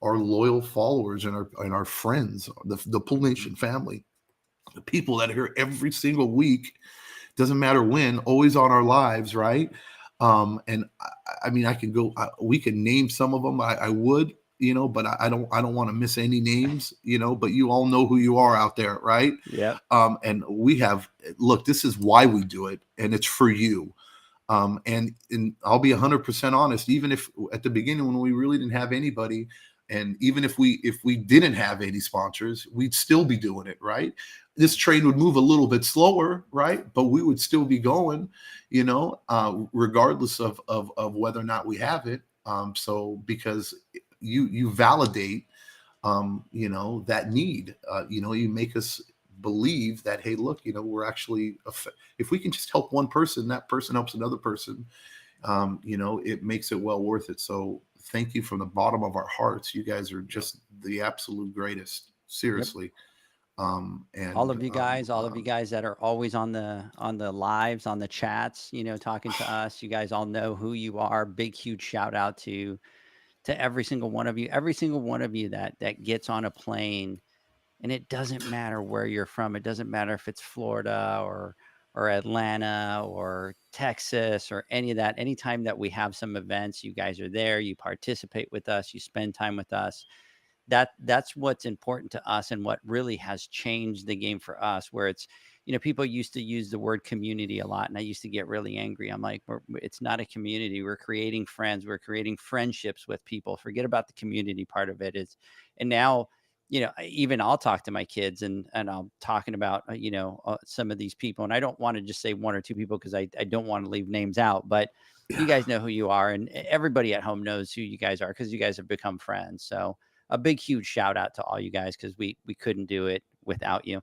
our loyal followers and our friends, the Pool Nation family, the people that are here every single week, doesn't matter when, always on our lives, right? And I can go, we can name some of them. I would, but I don't want to miss any names, but you all know who you are out there, right?
Yeah.
And look, this is why we do it, and it's for you. And I'll be 100% honest, even if at the beginning when we really didn't have anybody, and even if we didn't have any sponsors, we'd still be doing it, right? This train would move a little bit slower, right? But we would still be going, regardless of whether or not we have it. So because you validate, that need, you make us believe that, hey, look, we're actually, if we can just help one person, that person helps another person, it makes it well worth it. So thank you from the bottom of our hearts. You guys are just the absolute greatest, seriously.
Yep. And all of you guys that are always on the lives, on the chats, talking to us, you guys all know who you are. Big, huge shout out to every single one of you that gets on a plane. And it doesn't matter where you're from. It doesn't matter if it's Florida or Atlanta or Texas or any of that. Anytime that we have some events, you guys are there, you participate with us, you spend time with us. That's what's important to us and what really has changed the game for us, where it's, people used to use the word community a lot. And I used to get really angry. I'm like, it's not a community. We're creating friends. We're creating friendships with people. Forget about the community part of it. And now, even I'll talk to my kids and I'm talking about, some of these people, and I don't want to just say one or two people because I don't want to leave names out, but you guys know who you are, and everybody at home knows who you guys are because you guys have become friends. So a big, huge shout out to all you guys because we couldn't do it without you.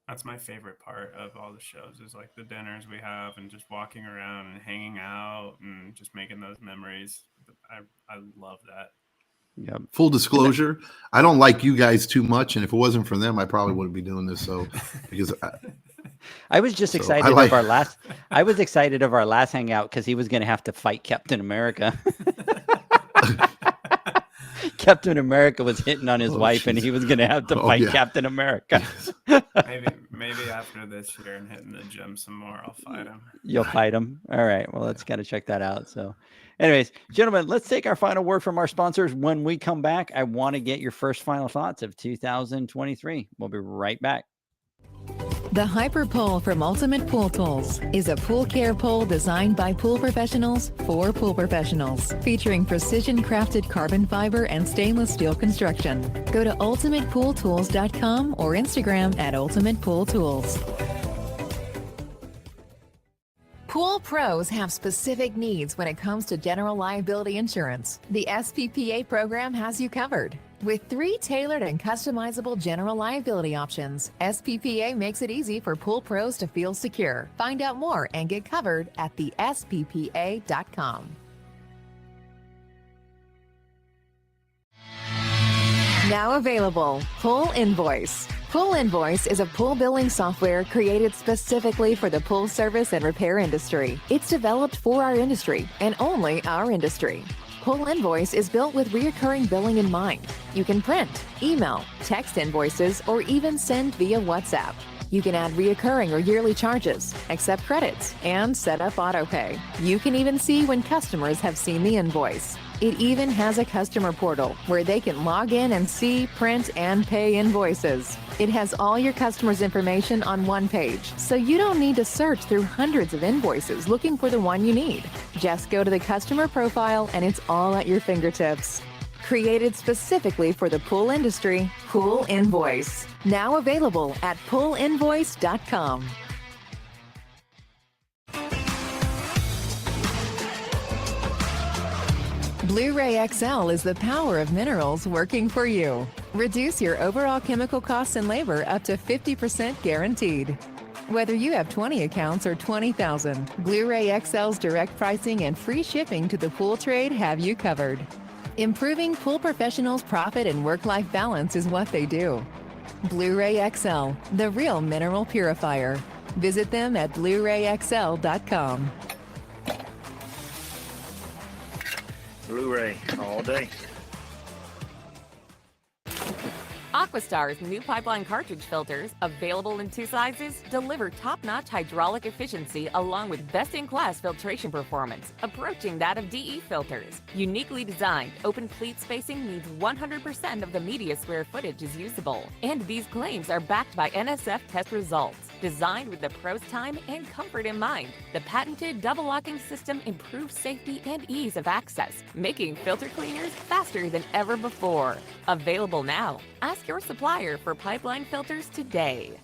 That's my favorite part of all the shows is like the dinners we have and just walking around and hanging out and just making those memories. I love that.
Yep.
Full disclosure, I don't like you guys too much, and if it wasn't for them, I probably wouldn't be doing this. So, because
I was just excited of our last. I was excited of our last hangout because he was going to have to fight Captain America. Captain America was hitting on his wife, and he was going to have to fight Captain America.
maybe after this year and hitting the gym some more, I'll fight him.
You'll fight him. All right. Well, let's got to check that out. So, Anyways, gentlemen, let's take our final word from our sponsors. When we come back, I want to get your first final thoughts of 2023. We'll be right back.
The Hyper Pole from Ultimate Pool Tools is a pool care pole designed by pool professionals for pool professionals, featuring precision-crafted carbon fiber and stainless steel construction. Go to ultimatepooltools.com or Instagram at Ultimate Pool Tools. Pool pros have specific needs when it comes to general liability insurance. The SPPA program has you covered. With 3 tailored and customizable general liability options, SPPA makes it easy for pool pros to feel secure. Find out more and get covered at thesppa.com. Now available, Pool Invoice. Pool Invoice is a pool billing software created specifically for the pool service and repair industry. It's developed for our industry and only our industry. Pool Invoice is built with recurring billing in mind. You can print, email, text invoices, or even send via WhatsApp. You can add reoccurring or yearly charges, accept credits, and set up autopay. You can even see when customers have seen the invoice. It even has a customer portal where they can log in and see, print, and pay invoices. It has all your customers' information on one page, so you don't need to search through hundreds of invoices looking for the one you need. Just go to the customer profile and it's all at your fingertips. Created specifically for the pool industry, Pool Invoice. Now available at poolinvoice.com. Blu-ray XL is the power of minerals working for you. Reduce your overall chemical costs and labor up to 50% guaranteed. Whether you have 20 accounts or 20,000, Blu-ray XL's direct pricing and free shipping to the pool trade have you covered. Improving pool professionals' profit and work-life balance is what they do. Blu-ray XL, the real mineral purifier. Visit them at BluRayXL.com.
Blu-ray all day.
Aquastar's new pipeline cartridge filters, available in 2 sizes, deliver top-notch hydraulic efficiency along with best-in-class filtration performance, approaching that of DE filters. Uniquely designed, open pleat spacing means 100% of the media square footage is usable. And these claims are backed by NSF test results. Designed with the pro's time and comfort in mind, the patented double locking system improves safety and ease of access, making filter cleaners faster than ever before. Available now. Ask your supplier for pipeline filters today.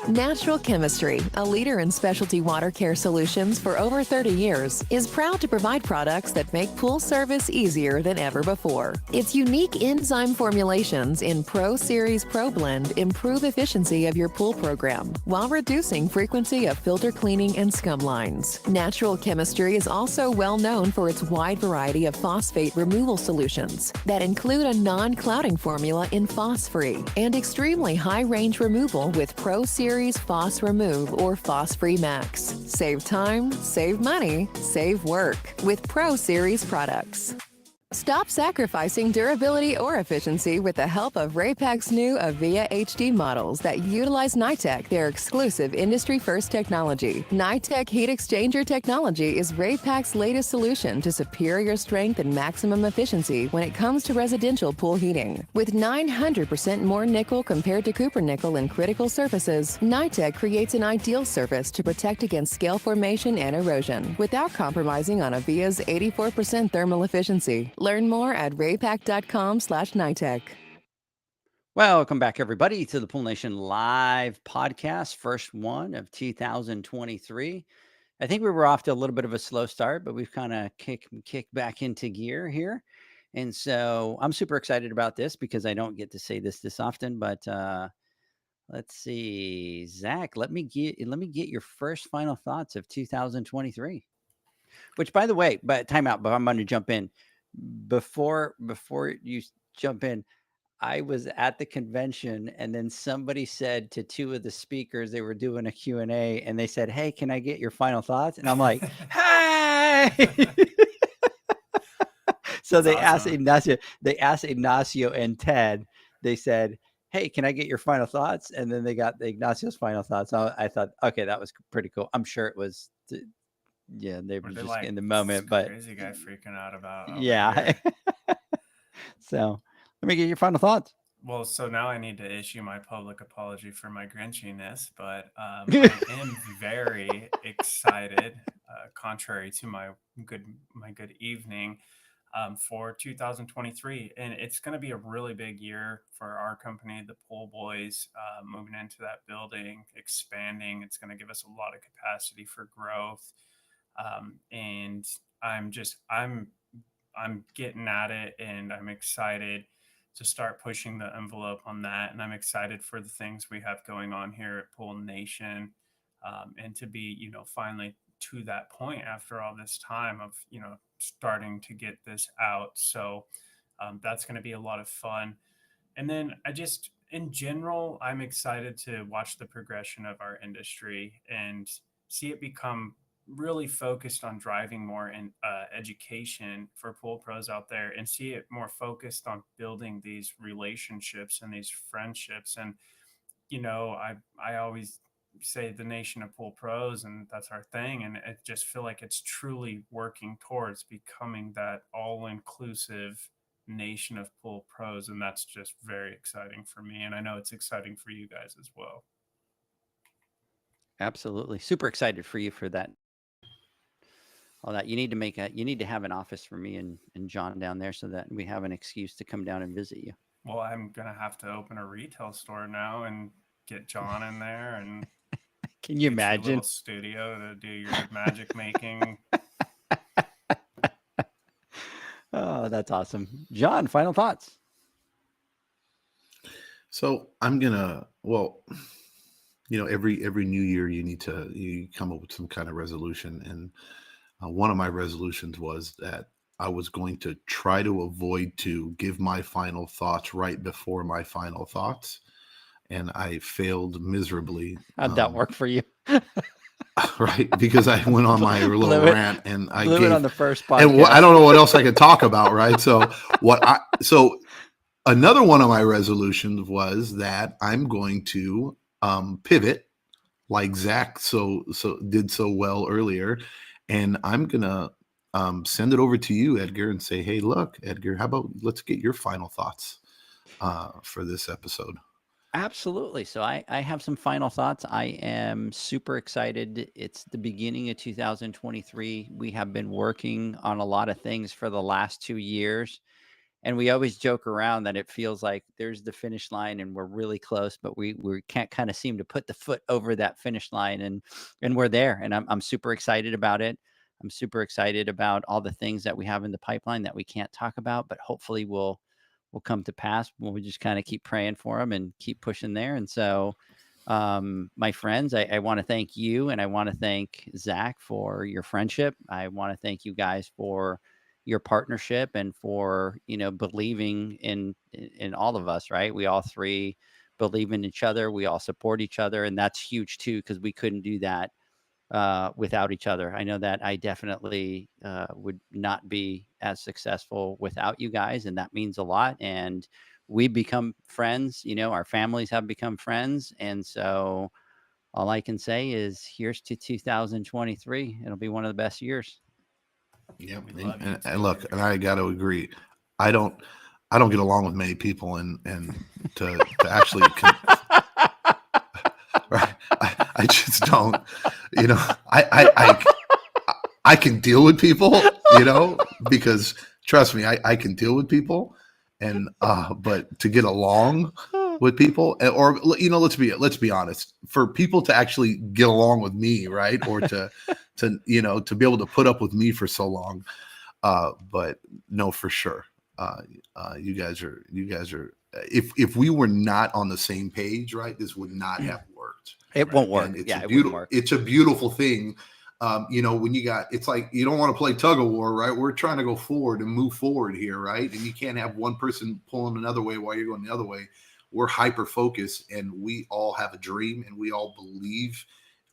Natural Chemistry, a leader in specialty water care solutions for over 30 years, is proud to provide products that make pool service easier than ever before. Its unique enzyme formulations in Pro Series Pro Blend improve efficiency of your pool program while reducing frequency of filter cleaning and scum lines. Natural Chemistry is also well known for its wide variety of phosphate removal solutions that include a non-clouding formula in Phos-Free and extremely high range removal with Pro Series Phos Remove or Phos-Free Max. Save time, save money, save work with Pro Series products. Stop sacrificing durability or efficiency with the help of Raypak's new Avia HD models that utilize NITEC, their exclusive industry-first technology. NITEC heat exchanger technology is Raypak's latest solution to superior strength and maximum efficiency when it comes to residential pool heating. With 900% more nickel compared to copper nickel in critical surfaces, NITEC creates an ideal surface to protect against scale formation and erosion without compromising on Avia's 84% thermal efficiency. Learn more at raypak.com/NITEC.
Welcome back, everybody, to the Pool Nation Live podcast, first one of 2023. I think we were off to a little bit of a slow start, but we've kind of kicked back into gear here. And so I'm super excited about this because I don't get to say this often, but let's see. Zach, let me get your first final thoughts of 2023, which, by the way, but time out, but I'm going to jump in. Before you jump in, I was at the convention and then somebody said to 2 of the speakers, they were doing a Q&A and they said, "Hey, can I get your final thoughts?" And I'm like, "Hey!" So they asked Ignacio and Ted, they said, "Hey, can I get your final thoughts?" And then they got Ignacio's final thoughts. So I thought, okay, that was pretty cool. I'm sure it was Yeah, they were
Were they
just
like
in the
"This
moment, but
crazy guy freaking out about over
yeah.
here?"
So let me get your final thoughts.
Well, so now I need to issue my public apology for my Grinchiness, but I am very excited, contrary to my good evening, for 2023, and it's going to be a really big year for our company, the Pool Boys, moving into that building, expanding. It's going to give us a lot of capacity for growth, and I'm getting at it, and I'm excited to start pushing the envelope on that. And I'm excited for the things we have going on here at Pool Nation, and to be, finally to that point after all this time of, starting to get this out. So that's going to be a lot of fun. And then in general, I'm excited to watch the progression of our industry and see it become really focused on driving more in education for pool pros out there, and see it more focused on building these relationships and these friendships. And, I always say the nation of pool pros, and that's our thing. And I just feel like it's truly working towards becoming that all inclusive nation of pool pros. And that's just very exciting for me. And I know it's exciting for you guys as well.
Absolutely. Super excited for you for that. All that you need to have an office for me and John down there so that we have an excuse to come down and visit you.
Well, I'm going to have to open a retail store now and get John in there, and
can you
get you a
imagine?
little studio to do your magic making.
Oh, that's awesome. John, final thoughts.
So I'm gonna, every new year you come up with some kind of resolution, and one of my resolutions was that I was going to try to avoid to give my final thoughts right before my final thoughts, and I failed miserably.
How'd that work for you?
Right, because I went on my little rant, and I
blew
gave
it on the first podcast.
And I don't know what else I could talk about, right? So another one of my resolutions was that I'm going to pivot, like Zach did so well earlier, and I'm gonna send it over to you, Edgar, and say, hey, look, Edgar, how about let's get your final thoughts for this episode.
Absolutely. So I have some final thoughts. I am super excited. It's the beginning of 2023. We have been working on a lot of things for the last 2 years. And we always joke around that it feels like there's the finish line and we're really close, but we can't kind of seem to put the foot over that finish line, and we're there. And I'm super excited about it. I'm super excited about all the things that we have in the pipeline that we can't talk about, but hopefully will come to pass when we just kind of keep praying for them and keep pushing there. And so, my friends, I want to thank you, and I want to thank Zach for your friendship. I want to thank you guys for your partnership and for, believing in all of us, right? We all three believe in each other. We all support each other. And that's huge too, because we couldn't do that without each other. I know that I definitely would not be as successful without you guys, and that means a lot. And we become friends, our families have become friends. And so all I can say is here's to 2023. It'll be one of the best years.
Yeah. And look, and I got to agree. I don't get along with many people, and to actually right. I just don't, I can deal with people, because trust me, I can deal with people, and but to get along with people, or let's be honest, for people to actually get along with me, right, or to be able to put up with me for so long, but no, for sure, you guys are if we were not on the same page, right, this would not have worked.
It won't work.
And
it wouldn't work.
It's a beautiful thing. When it's like, you don't want to play tug of war, right? We're trying to go forward and move forward here, right? And you can't have one person pulling another way while you're going the other way. We're hyper focused, and we all have a dream, and we all believe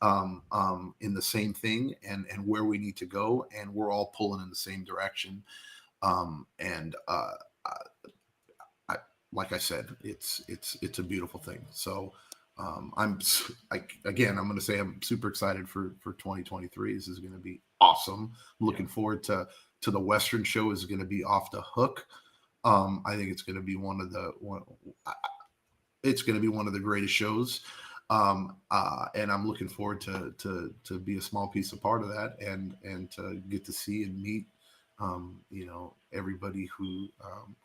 in the same thing and where we need to go, and we're all pulling in the same direction. Like I said, it's a beautiful thing. So Again, I'm going to say I'm super excited for 2023. This is going to be awesome. I'm looking forward to the Western show. Is going to be off the hook. I think it's going to be one of the greatest shows. And I'm looking forward to be a small piece of part of that and to get to see and meet, everybody who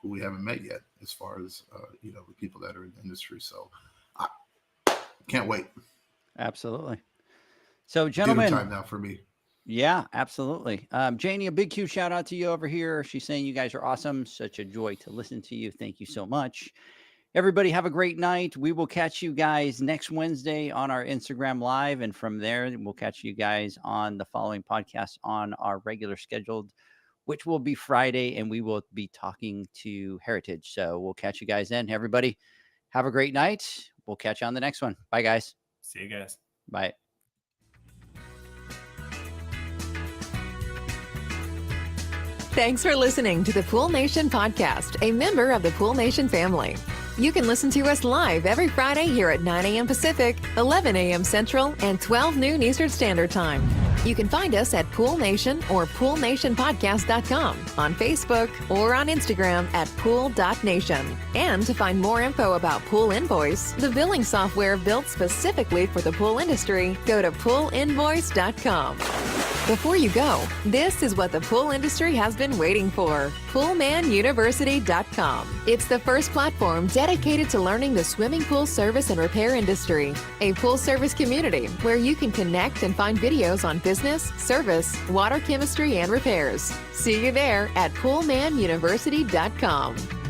we haven't met yet, as far as, the people that are in the industry. So I can't wait.
Absolutely. So,
Dinner
gentlemen,
time now for me.
yeah, absolutely. Janie, a big, huge shout out to you over here. She's saying you guys are awesome. Such a joy to listen to you. Thank you so much. Everybody have a great night. We will catch you guys next Wednesday on our Instagram Live. And from there, we'll catch you guys on the following podcast on our regular scheduled, which will be Friday. And we will be talking to Heritage. So we'll catch you guys then. Everybody have a great night. We'll catch you on the next one. Bye, guys.
See you guys.
Bye.
Thanks for listening to the Pool Nation podcast, a member of the Pool Nation family. You can listen to us live every Friday here at 9 a.m. Pacific, 11 a.m. Central, and 12 noon Eastern Standard Time. You can find us at Pool Nation or PoolNationPodcast.com, on Facebook, or on Instagram at Pool.Nation. And to find more info about Pool Invoice, the billing software built specifically for the pool industry, go to PoolInvoice.com. Before you go, this is what the pool industry has been waiting for. PoolmanUniversity.com. It's the first platform dedicated to learning the swimming pool service and repair industry. A pool service community where you can connect and find videos on business, service, water chemistry, and repairs. See you there at PoolmanUniversity.com.